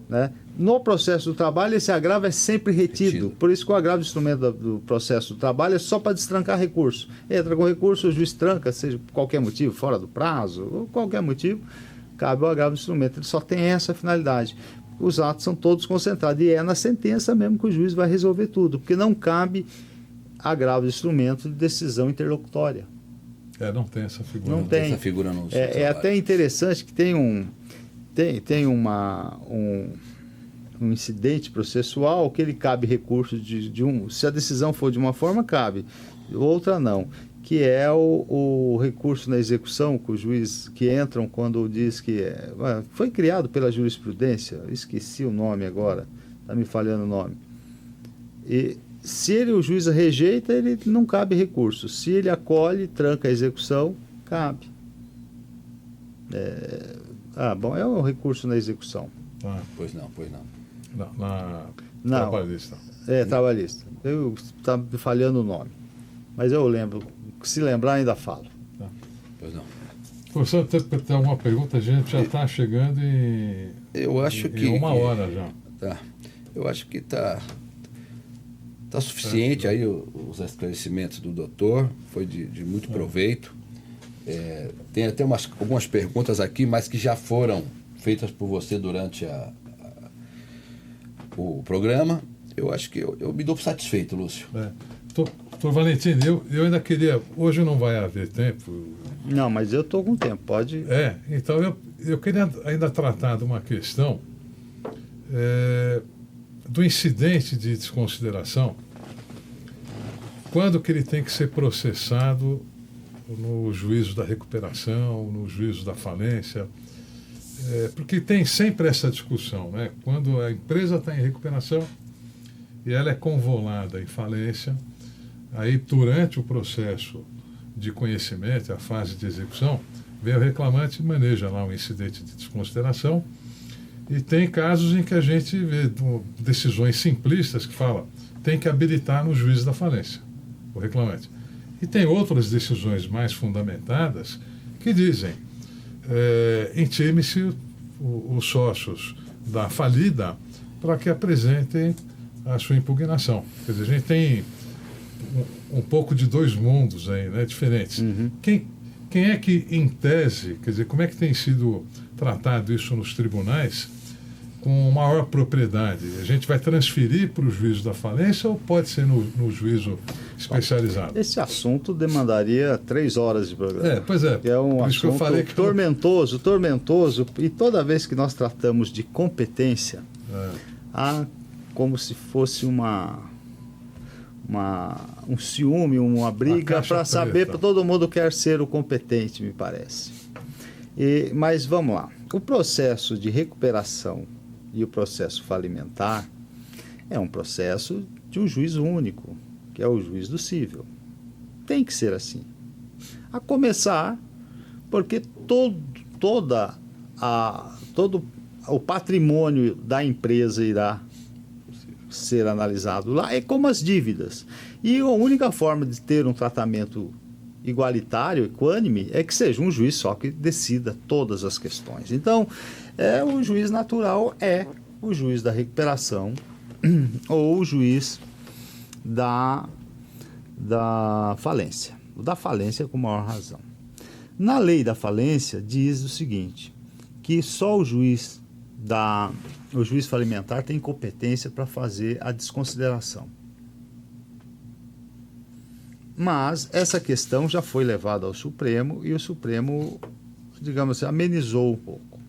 Né? No processo do trabalho, esse agravo é sempre retido. Por isso que o agravo do instrumento do processo do trabalho é só para destrancar recurso. Entra com recurso, o juiz tranca, seja por qualquer motivo, fora do prazo, ou qualquer motivo, cabe o agravo do instrumento. Ele só tem essa finalidade. Os atos são todos concentrados. E é na sentença mesmo que o juiz vai resolver tudo, porque não cabe agravo do instrumento de decisão interlocutória. Não tem essa figura. Não tem. Essa figura não. É até interessante que tem um incidente processual que ele cabe recurso se a decisão for de uma forma, cabe, outra não, que é o recurso na execução que o juiz, que entram quando diz que foi criado pela jurisprudência, esqueci o nome agora, está me falhando o nome, e se o juiz rejeita, ele não cabe recurso, se ele acolhe, tranca a execução, cabe. É o recurso na execução. Pois não. Trabalhista. Trabalhista. Está me falhando o nome. Mas eu lembro. Se lembrar, ainda falo. Pois não. Professor, tem alguma pergunta? A gente já está chegando em uma hora já. Tá. Eu acho que está suficiente aí os esclarecimentos do doutor. Foi de muito proveito. Tem até algumas perguntas aqui, mas que já foram feitas por você durante o programa. Eu acho que eu me dou satisfeito, Lúcio. Doutor Valentim, eu ainda queria... Hoje não vai haver tempo. Não, mas eu estou com tempo, pode... Então eu queria ainda tratar de uma questão do incidente de desconsideração. Quando que ele tem que ser processado no juízo da recuperação, no juízo da falência, porque tem sempre essa discussão, né? Quando a empresa está em recuperação e ela é convolada em falência, aí durante o processo de conhecimento, a fase de execução, vem o reclamante e maneja lá um incidente de desconsideração. E tem casos em que a gente vê decisões simplistas que falam tem que habilitar no juiz da falência, o reclamante. E tem outras decisões mais fundamentadas que dizem intime-se os sócios da falida para que apresentem a sua impugnação. Quer dizer, a gente tem um pouco de dois mundos aí, né, diferentes. Uhum. Quem é que, em tese, quer dizer, como é que tem sido tratado isso nos tribunais com maior propriedade? A gente vai transferir para o juízo da falência ou pode ser no juízo especializado? Esse assunto demandaria 3 horas de programa. Pois é. É um por isso que eu assunto falei que tormentoso, e toda vez que nós tratamos de competência, há como se fosse um ciúme, uma briga para saber, todo mundo quer ser o competente, me parece. Mas vamos lá. O processo de recuperação e o processo falimentar é um processo de um juiz único, que é o juiz do cível. Tem que ser assim. A começar porque todo o patrimônio da empresa irá ser analisado lá, é como as dívidas. E a única forma de ter um tratamento igualitário, equânime, é que seja um juiz só que decida todas as questões. Então, o juiz natural é o juiz da recuperação ou o juiz da falência. O da falência com maior razão. Na lei da falência diz o seguinte, que só o juiz falimentar tem competência para fazer a desconsideração. Mas essa questão já foi levada ao Supremo e o Supremo, digamos assim, amenizou um pouco.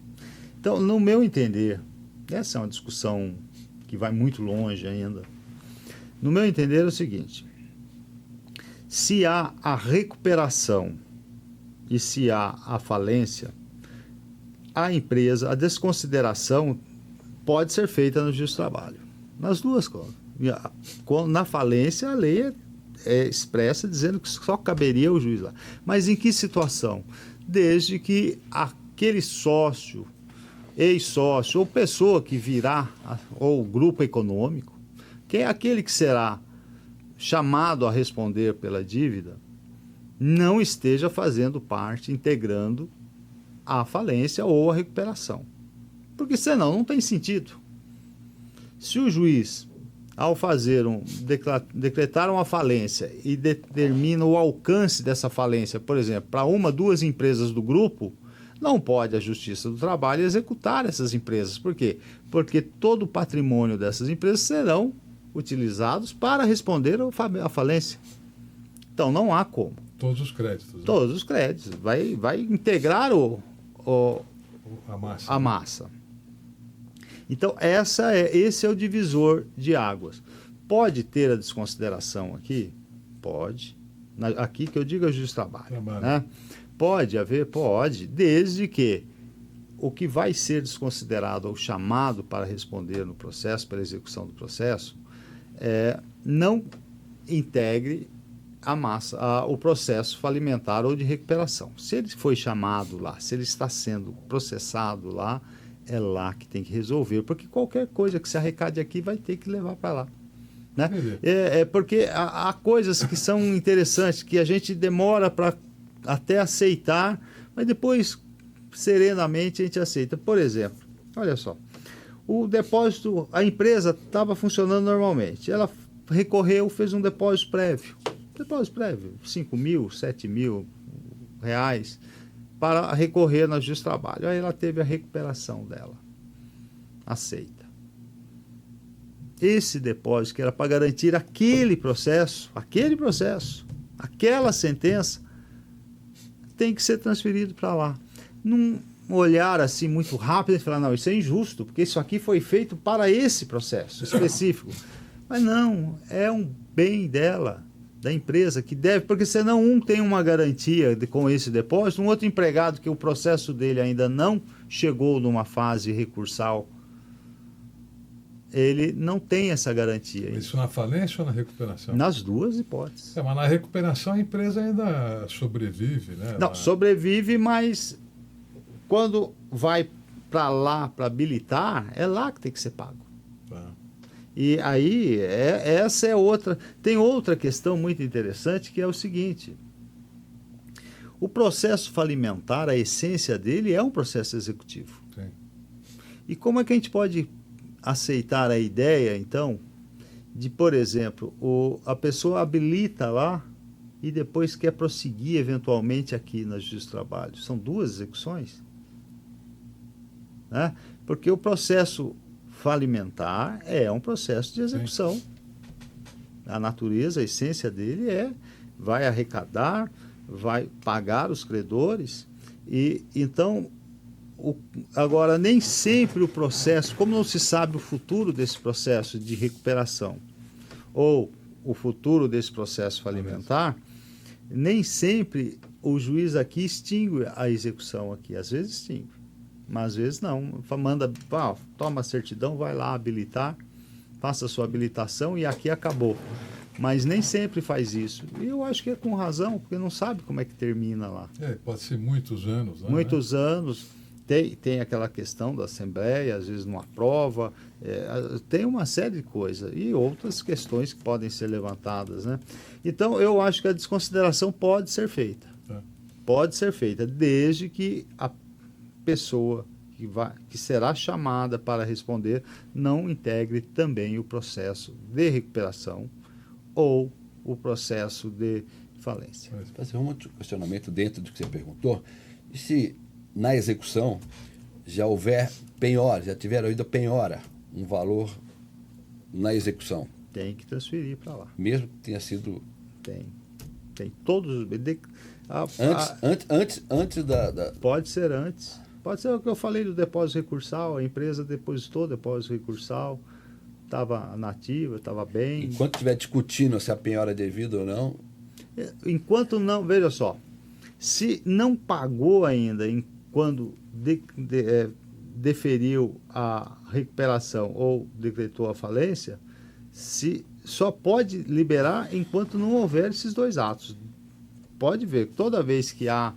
Então, no meu entender, essa é uma discussão que vai muito longe ainda. No meu entender é o seguinte, se há a recuperação e se há a falência, a empresa, a desconsideração pode ser feita no juízo do trabalho. Nas duas coisas. Na falência, a lei é expressa dizendo que só caberia o juiz lá. Mas em que situação? Desde que aquele sócio, ex-sócio, ou pessoa que virá, ou grupo econômico, que é aquele que será chamado a responder pela dívida, não esteja fazendo parte, integrando a falência ou a recuperação. Porque senão não tem sentido. Se o juiz, ao fazer decretar uma falência e determina o alcance dessa falência, por exemplo, para 1, 2 empresas do grupo, não pode a Justiça do Trabalho executar essas empresas. Por quê? Porque todo o patrimônio dessas empresas serão utilizados para responder à falência. Então não há como. Todos os créditos. Né? Todos os créditos. Vai integrar a massa. Então, esse é o divisor de águas. Pode ter a desconsideração aqui? Pode. Aqui que eu digo é o juiz do trabalho. Né? Pode haver? Pode, desde que o que vai ser desconsiderado ou chamado para responder no processo, pela execução do processo, não integre a massa, o processo falimentar ou de recuperação. Se ele foi chamado lá, se ele está sendo processado lá, é lá que tem que resolver, porque qualquer coisa que se arrecade aqui vai ter que levar para lá. Né? Porque há coisas que são interessantes, que a gente demora para até aceitar, mas depois, serenamente, a gente aceita. Por exemplo, olha só, o depósito, a empresa estava funcionando normalmente, ela recorreu, fez um depósito prévio, 5 mil, 7 mil reais, para recorrer na Justiça do Trabalho. Aí ela teve a recuperação dela. Aceita. Esse depósito que era para garantir aquele processo, aquela sentença, tem que ser transferido para lá. Num olhar assim muito rápido e falar, não, isso é injusto, porque isso aqui foi feito para esse processo específico. Mas não, é um bem dela, da empresa, que deve, porque senão um tem uma garantia com esse depósito, um outro empregado que o processo dele ainda não chegou numa fase recursal, ele não tem essa garantia. Isso na falência ou na recuperação? Nas duas hipóteses. Mas na recuperação a empresa ainda sobrevive, né? Não, sobrevive, mas quando vai para lá, para habilitar, é lá que tem que ser pago. Tá. E aí, essa é outra. Tem outra questão muito interessante, que é o seguinte: o processo falimentar, a essência dele é um processo executivo. Sim. E como é que a gente pode aceitar a ideia, então, de, por exemplo, a pessoa habilita lá e depois quer prosseguir eventualmente aqui na Justiça do Trabalho? São duas execuções, né? Porque o processo falimentar é um processo de execução. Sim. A natureza, a essência dele vai arrecadar, vai pagar os credores, e então agora nem sempre o processo, como não se sabe o futuro desse processo de recuperação ou o futuro desse processo falimentar, nem sempre o juiz aqui extingue a execução aqui, às vezes extingue, mas às vezes não, manda, toma a certidão, vai lá habilitar, faça a sua habilitação e aqui acabou. Mas nem sempre faz isso. E eu acho que é com razão, porque não sabe como é que termina lá. Pode ser muitos anos. Né? Muitos anos. Tem aquela questão da Assembleia, às vezes não aprova. Tem uma série de coisas. E outras questões que podem ser levantadas, né? Então, eu acho que a desconsideração pode ser feita. Pode ser feita, desde que a pessoa que será chamada para responder não integre também o processo de recuperação ou o processo de falência. Fazer um questionamento dentro do que você perguntou. E se na execução já houver penhora, já tiver havido penhora, um valor na execução? Tem que transferir para lá. Mesmo que tenha sido... Tem todos os... Antes da... Pode ser antes. Pode ser o que eu falei do depósito recursal, a empresa depositou o depósito recursal, estava nativa, estava bem. Enquanto estiver discutindo se a penhora é devida ou não... Enquanto não, veja só, se não pagou ainda quando deferiu a recuperação ou decretou a falência, só pode liberar enquanto não houver esses dois atos. Pode ver, toda vez que há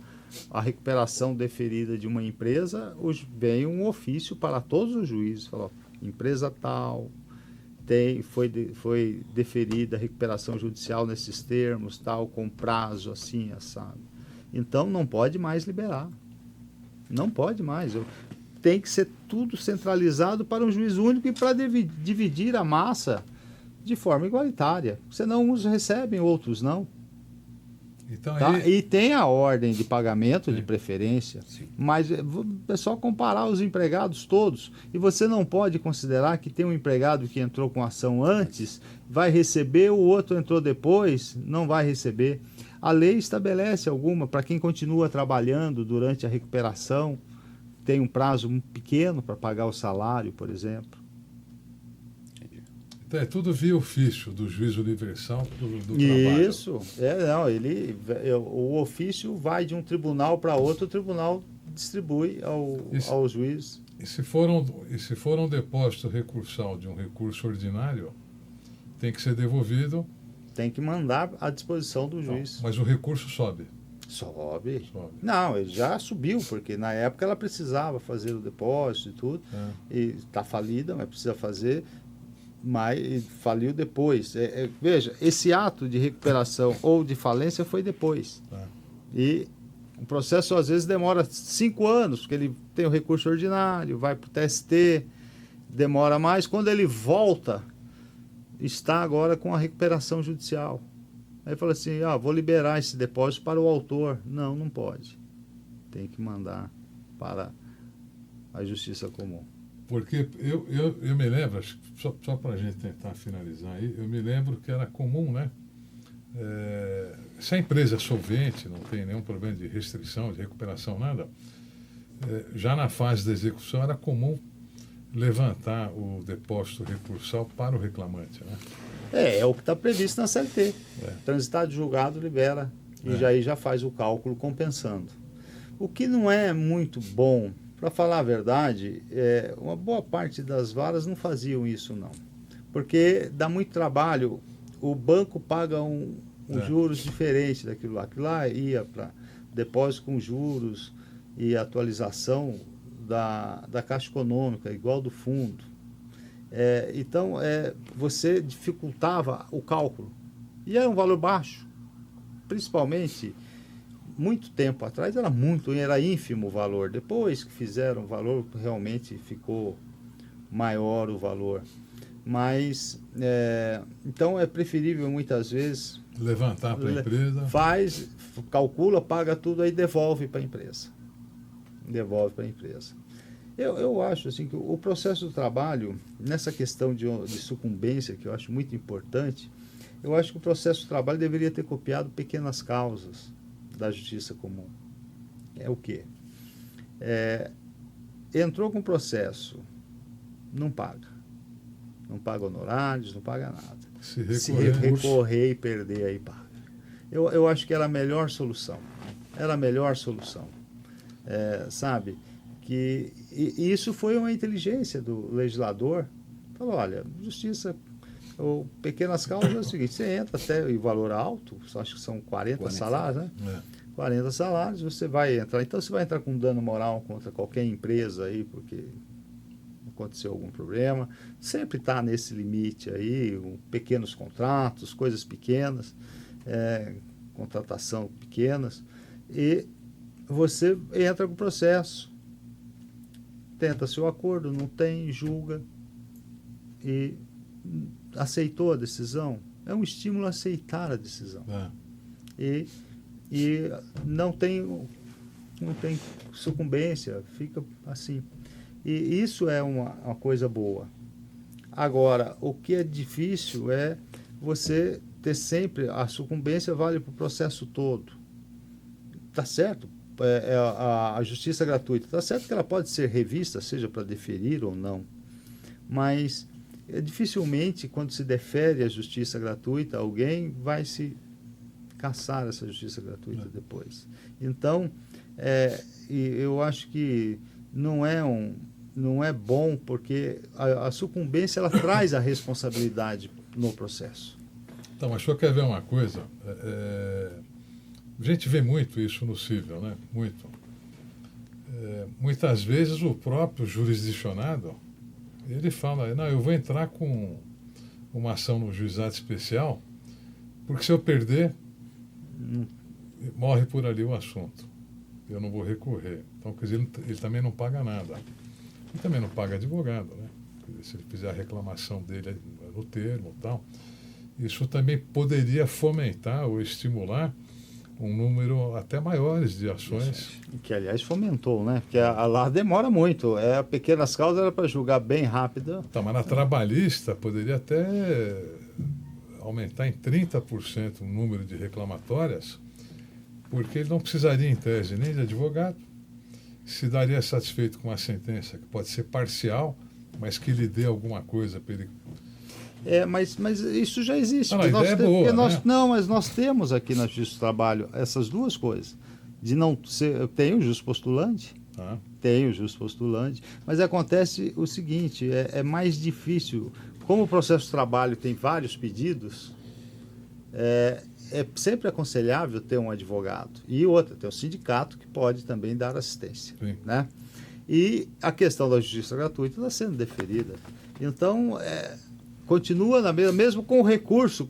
a recuperação deferida de uma empresa, vem um ofício para todos os juízes, falou, empresa tal... Foi deferida a recuperação judicial nesses termos, tal, com prazo assim, assado. Então, não pode mais liberar. Não pode mais. Tem que ser tudo centralizado para um juiz único e para dividir a massa de forma igualitária. Senão, uns recebem, outros não. Então, tá? E tem a ordem de pagamento de preferência, Sim. Mas é só comparar os empregados todos. E você não pode considerar que tem um empregado que entrou com ação antes, vai receber, o outro entrou depois, não vai receber. A lei estabelece alguma, para quem continua trabalhando durante a recuperação, tem um prazo pequeno para pagar o salário, por exemplo. Então, é tudo via ofício do juiz universal do trabalho. Isso. O ofício vai de um tribunal para outro, o tribunal distribui ao juiz. E se for um depósito recursal de um recurso ordinário, tem que ser devolvido. Tem que mandar à disposição do juiz. Mas o recurso sobe. Sobe. Não, ele já subiu, porque na época ela precisava fazer o depósito e tudo. E está falida, mas precisa fazer. Mas faliu depois. Veja, esse ato de recuperação ou de falência foi depois. E o processo às vezes demora 5 anos, porque ele tem o recurso ordinário, vai para o TST, demora mais. Quando ele volta, está agora com a recuperação judicial. Aí fala assim, vou liberar esse depósito para o autor. Não pode. Tem que mandar para a Justiça Comum. Porque eu me lembro, só para a gente tentar finalizar aí, eu me lembro que era comum, né? Se a empresa é solvente, não tem nenhum problema de restrição, de recuperação, nada, já na fase da execução era comum levantar o depósito recursal para o reclamante, né? É o que está previsto na CLT. Transitado de julgado, libera e já faz o cálculo compensando. O que não é muito bom Para falar a verdade, uma boa parte das varas não faziam isso, não. Porque dá muito trabalho, o banco paga juros diferentes daquilo lá. Aquilo lá ia para depósito com juros e atualização da Caixa Econômica, igual do fundo. Então, você dificultava o cálculo. E era um valor baixo. Principalmente, muito tempo atrás, era ínfimo o valor. Depois que fizeram o valor, realmente ficou maior o valor. Mas, então, é preferível, muitas vezes... levantar para a empresa. Calcula, paga tudo, aí devolve para a empresa. Eu acho assim, que o processo do trabalho, nessa questão de sucumbência, que eu acho muito importante, eu acho que o processo do trabalho deveria ter copiado pequenas causas da justiça comum. É o quê? Entrou com processo, não paga. Não paga honorários, não paga nada. Se recorrer e perder, aí paga. Eu acho que era a melhor solução. Sabe? E isso foi uma inteligência do legislador. Falou, olha, justiça, pequenas causas é o seguinte, você entra até em valor alto, acho que são 40 salários, né? 40 salários, você vai entrar. Então, você vai entrar com dano moral contra qualquer empresa aí, porque aconteceu algum problema. Sempre está nesse limite aí, pequenos contratos, coisas pequenas, contratação pequenas, e você entra com o processo. Tenta seu acordo, não tem, julga e aceitou a decisão. É um estímulo a aceitar a decisão. E não tem sucumbência, fica assim. E isso é uma coisa boa. Agora, o que é difícil é você ter sempre, a sucumbência vale para o processo todo. Tá certo? A justiça gratuita. Está certo que ela pode ser revista, seja para deferir ou não, mas dificilmente, quando se defere a justiça gratuita, alguém vai se caçar essa justiça gratuita depois. Então, eu acho que não é bom, porque a sucumbência ela traz a responsabilidade no processo. Então, mas o senhor quer ver uma coisa? A gente vê muito isso no civil, né? Muito. Muitas vezes o próprio jurisdicionado, ele fala, não, eu vou entrar com uma ação no juizado especial, porque se eu perder, morre por ali o assunto. Eu não vou recorrer. Então, quer dizer, ele também não paga nada. E também não paga advogado, né? Se ele fizer a reclamação dele no termo e tal, isso também poderia fomentar ou estimular um número até maiores de ações. Que, aliás, fomentou, né? Porque lá demora muito. Pequenas causas era para julgar bem rápido. Tá, mas na trabalhista poderia até aumentar em 30% o número de reclamatórias, porque ele não precisaria, em tese, nem de advogado, se daria satisfeito com uma sentença que pode ser parcial, mas que lhe dê alguma coisa para ele. Mas isso já existe. A ideia é boa, né? Não, mas nós temos aqui na Justiça do Trabalho essas duas coisas. De não ser, tem o justo postulante, mas acontece o seguinte, é mais difícil. Como o processo de trabalho tem vários pedidos, é sempre aconselhável ter um advogado. E outra, tem um sindicato que pode também dar assistência. Né? E a questão da justiça gratuita está sendo deferida. Então, continua na mesma, mesmo com o recurso,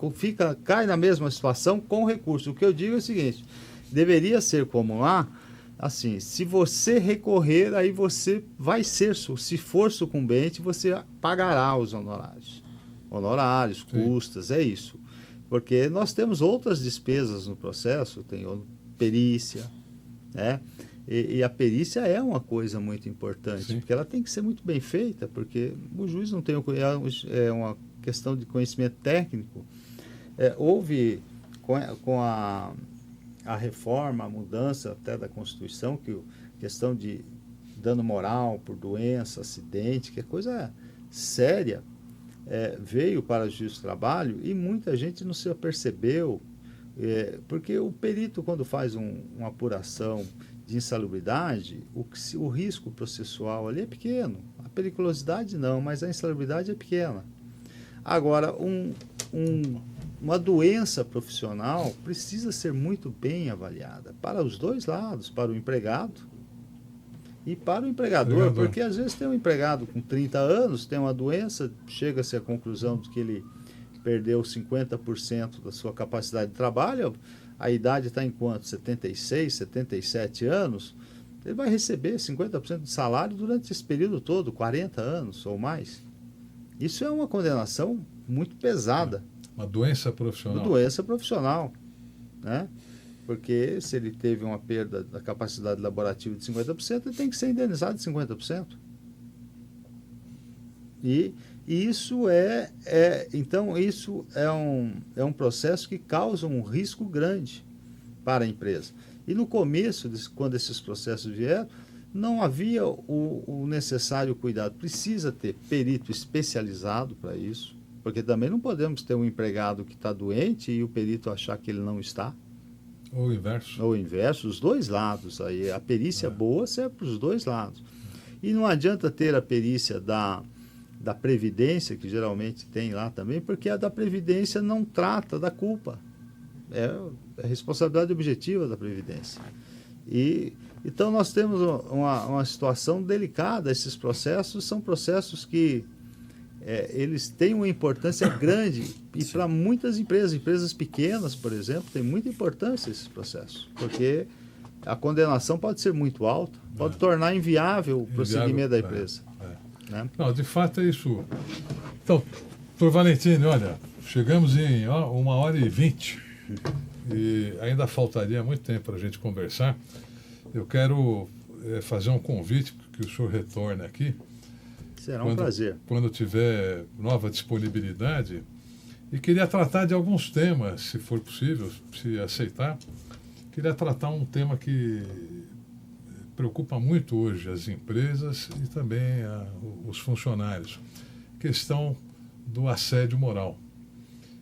cai na mesma situação com o recurso. O que eu digo é o seguinte, deveria ser como lá, assim, se você recorrer, aí você vai ser, se for sucumbente, você pagará os honorários, custas, é isso. Porque nós temos outras despesas no processo, tem perícia, né? E a perícia é uma coisa muito importante, porque ela tem que ser muito bem feita, porque o juiz não tem uma questão de conhecimento técnico. Houve, com a reforma, a mudança até da Constituição, que a questão de dano moral por doença, acidente, que é coisa séria, veio para a Justiça do Trabalho e muita gente não se apercebeu, Porque o perito, quando faz uma apuração de insalubridade, o risco processual ali é pequeno. A periculosidade não, mas a insalubridade é pequena. Agora, uma doença profissional precisa ser muito bem avaliada para os dois lados, para o empregado e para o empregador, porque às vezes tem um empregado com 30 anos, tem uma doença, chega-se à conclusão de que ele perdeu 50% da sua capacidade de trabalho, a idade está em quanto? 76, 77 anos, ele vai receber 50% de salário durante esse período todo, 40 anos ou mais. Isso é uma condenação muito pesada. Uma doença profissional. Uma doença profissional, né? Porque se ele teve uma perda da capacidade laborativa de 50%, ele tem que ser indenizado de 50%. E isso então isso é um processo que causa um risco grande para a empresa. E no começo, quando esses processos vieram, não havia o necessário cuidado. Precisa ter perito especializado para isso, porque também não podemos ter um empregado que está doente e o perito achar que ele não está. Ou o inverso. Ou o inverso, os dois lados. Aí a perícia boa serve para os dois lados. E não adianta ter a perícia da Previdência, que geralmente tem lá também, porque a da Previdência não trata da culpa. É a responsabilidade objetiva da Previdência. Então nós temos uma situação delicada. Esses processos são processos que eles têm uma importância grande e para muitas empresas pequenas, por exemplo, tem muita importância esses processos, porque a condenação pode ser muito alta, pode tornar inviável o prosseguimento da empresa. Né? Não, de fato é isso. Então, doutor Valentini, olha, chegamos em 1h20 e ainda faltaria muito tempo para a gente conversar. Eu quero fazer um convite que o senhor retorne aqui. Será um prazer. Quando tiver nova disponibilidade. E queria tratar de alguns temas, se for possível, se aceitar. Queria tratar um tema que preocupa muito hoje as empresas e também os funcionários. Questão do assédio moral,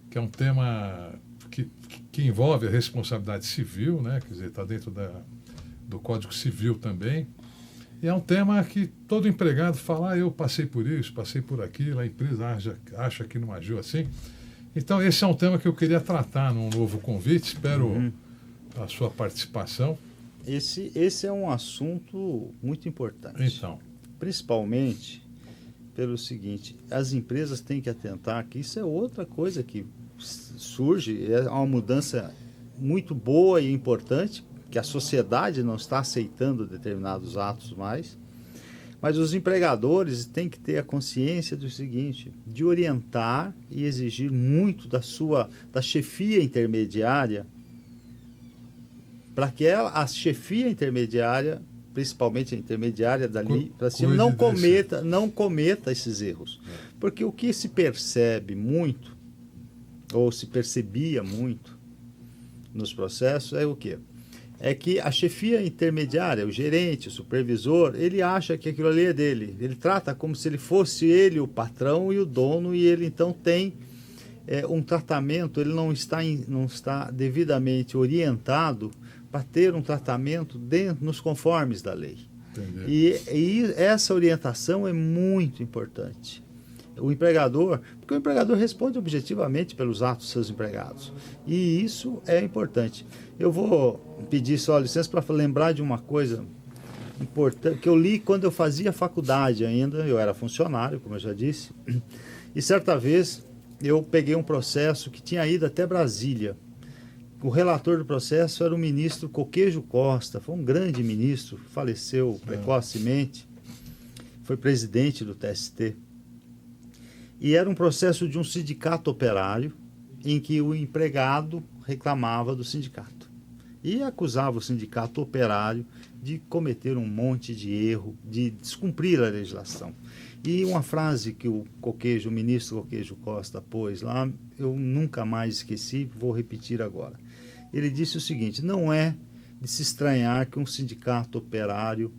que é um tema que envolve a responsabilidade civil, né? Quer dizer, está dentro do Código Civil também. E é um tema que todo empregado fala, eu passei por isso, passei por aquilo, a empresa acha que não agiu assim. Então, esse é um tema que eu queria tratar num novo convite, espero a sua participação. Esse é um assunto muito importante. Então. Principalmente pelo seguinte, as empresas têm que atentar que isso é outra coisa que surge, é uma mudança muito boa e importante, que a sociedade não está aceitando determinados atos mais, mas os empregadores têm que ter a consciência do seguinte, de orientar e exigir muito da chefia intermediária, para que a chefia intermediária, principalmente a intermediária dali, para cima, não cometa esses erros. Porque o que se percebe muito, ou se percebia muito nos processos, é o quê? É que a chefia intermediária, o gerente, o supervisor, ele acha que aquilo ali é dele. Ele trata como se ele fosse ele o patrão e o dono, e ele então tem um tratamento, ele não está devidamente orientado para ter um tratamento nos conformes da lei. E essa orientação é muito importante. O empregador, porque o empregador responde objetivamente pelos atos dos seus empregados. E isso é importante. Eu vou pedir só licença para lembrar de uma coisa importante, que eu li quando eu fazia faculdade ainda, eu era funcionário, como eu já disse, e certa vez eu peguei um processo que tinha ido até Brasília. O relator do processo era o ministro Coquejo Costa, foi um grande ministro, faleceu precocemente, foi presidente do TST. E era um processo de um sindicato operário em que o empregado reclamava do sindicato e acusava o sindicato operário de cometer um monte de erro, de descumprir a legislação. E uma frase que o ministro Coquejo Costa pôs lá, eu nunca mais esqueci, vou repetir agora. Ele disse o seguinte, não é de se estranhar que um sindicato operário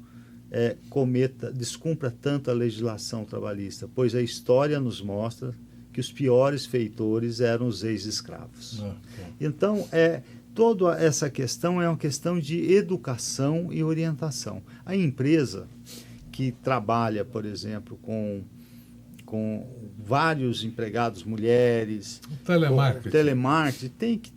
descumpra tanto a legislação trabalhista, pois a história nos mostra que os piores feitores eram os ex-escravos. Tá. Então, toda essa questão é uma questão de educação e orientação. A empresa que trabalha, por exemplo, com vários empregados mulheres, telemarketing tem que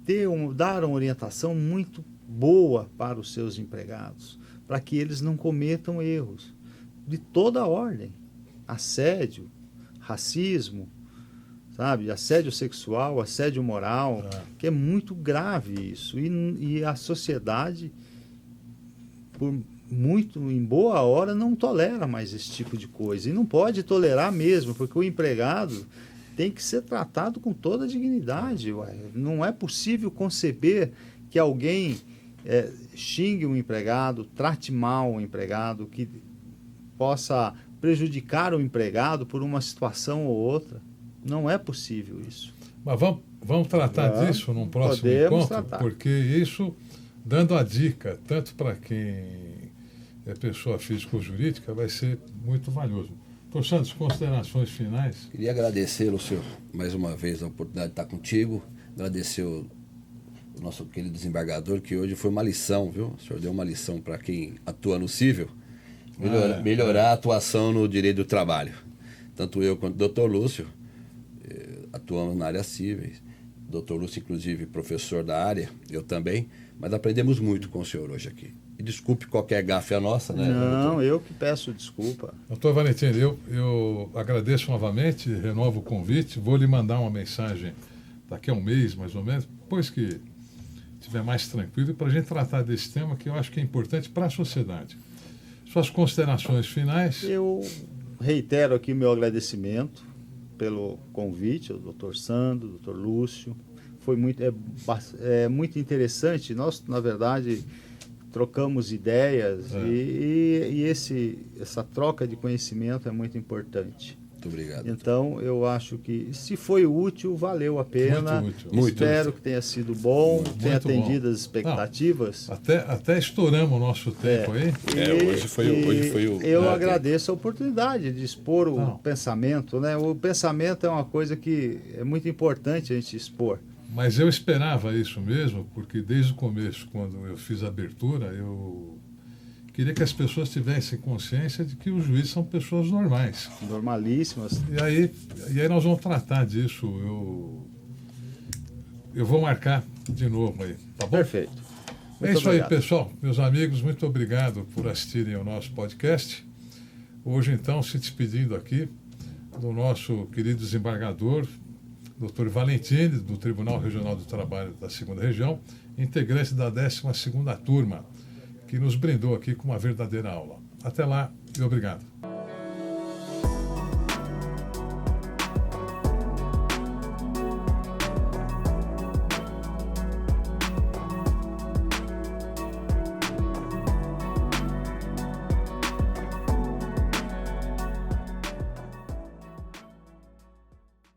dar uma orientação muito boa para os seus empregados, para que eles não cometam erros de toda a ordem, assédio, racismo, sabe, assédio sexual, assédio moral, que é muito grave isso, e a sociedade, em boa hora, não tolera mais esse tipo de coisa. E não pode tolerar mesmo, porque o empregado tem que ser tratado com toda a dignidade. Não é possível conceber que alguém xingue um empregado, trate mal um empregado, que possa prejudicar o empregado por uma situação ou outra. Não é possível isso. Mas vamos tratar disso num próximo encontro, porque isso, dando a dica, tanto para quem é pessoa física ou jurídica, vai ser muito valioso. Doutor Santos, considerações finais? Queria agradecê-lo, senhor, mais uma vez a oportunidade de estar contigo, agradecer o nosso querido desembargador, que hoje foi uma lição, viu? O senhor deu uma lição para quem atua no cível, melhorar a atuação no direito do trabalho. Tanto eu quanto o doutor Lúcio atuamos na área civil, o doutor Lúcio, inclusive, professor da área, eu também, mas aprendemos muito com o senhor hoje aqui. E desculpe qualquer gafe a nossa, né? Não, eu que peço desculpa. Doutor Valentini, eu agradeço novamente, renovo o convite, vou lhe mandar uma mensagem daqui a um mês, mais ou menos, depois que estiver mais tranquilo, para a gente tratar desse tema que eu acho que é importante para a sociedade. Suas considerações finais? Eu reitero aqui meu agradecimento pelo convite, ao doutor Sandro, ao doutor Lúcio. Foi muito interessante. Nós, na verdade, trocamos ideias e essa troca de conhecimento é muito importante. Muito obrigado. Então, eu acho que, se foi útil, valeu a pena. Muito Espero que tenha sido bom, tenha atendido bom. as expectativas. Não, até estouramos o nosso tempo aí. Hoje foi o... Eu agradeço a oportunidade de expor o pensamento, né? O pensamento é uma coisa que é muito importante a gente expor. Mas eu esperava isso mesmo, porque desde o começo, quando eu fiz a abertura, eu queria que as pessoas tivessem consciência de que os juízes são pessoas normais. Normalíssimas. E aí nós vamos tratar disso. Eu vou marcar de novo aí, tá bom? Perfeito. É isso aí, pessoal. Meus amigos, muito obrigado por assistirem ao nosso podcast. Hoje, então, se despedindo aqui do nosso querido desembargador, Dr. Valentini, do Tribunal Regional do Trabalho da 2ª Região, integrante da 12ª turma, que nos brindou aqui com uma verdadeira aula. Até lá e obrigado.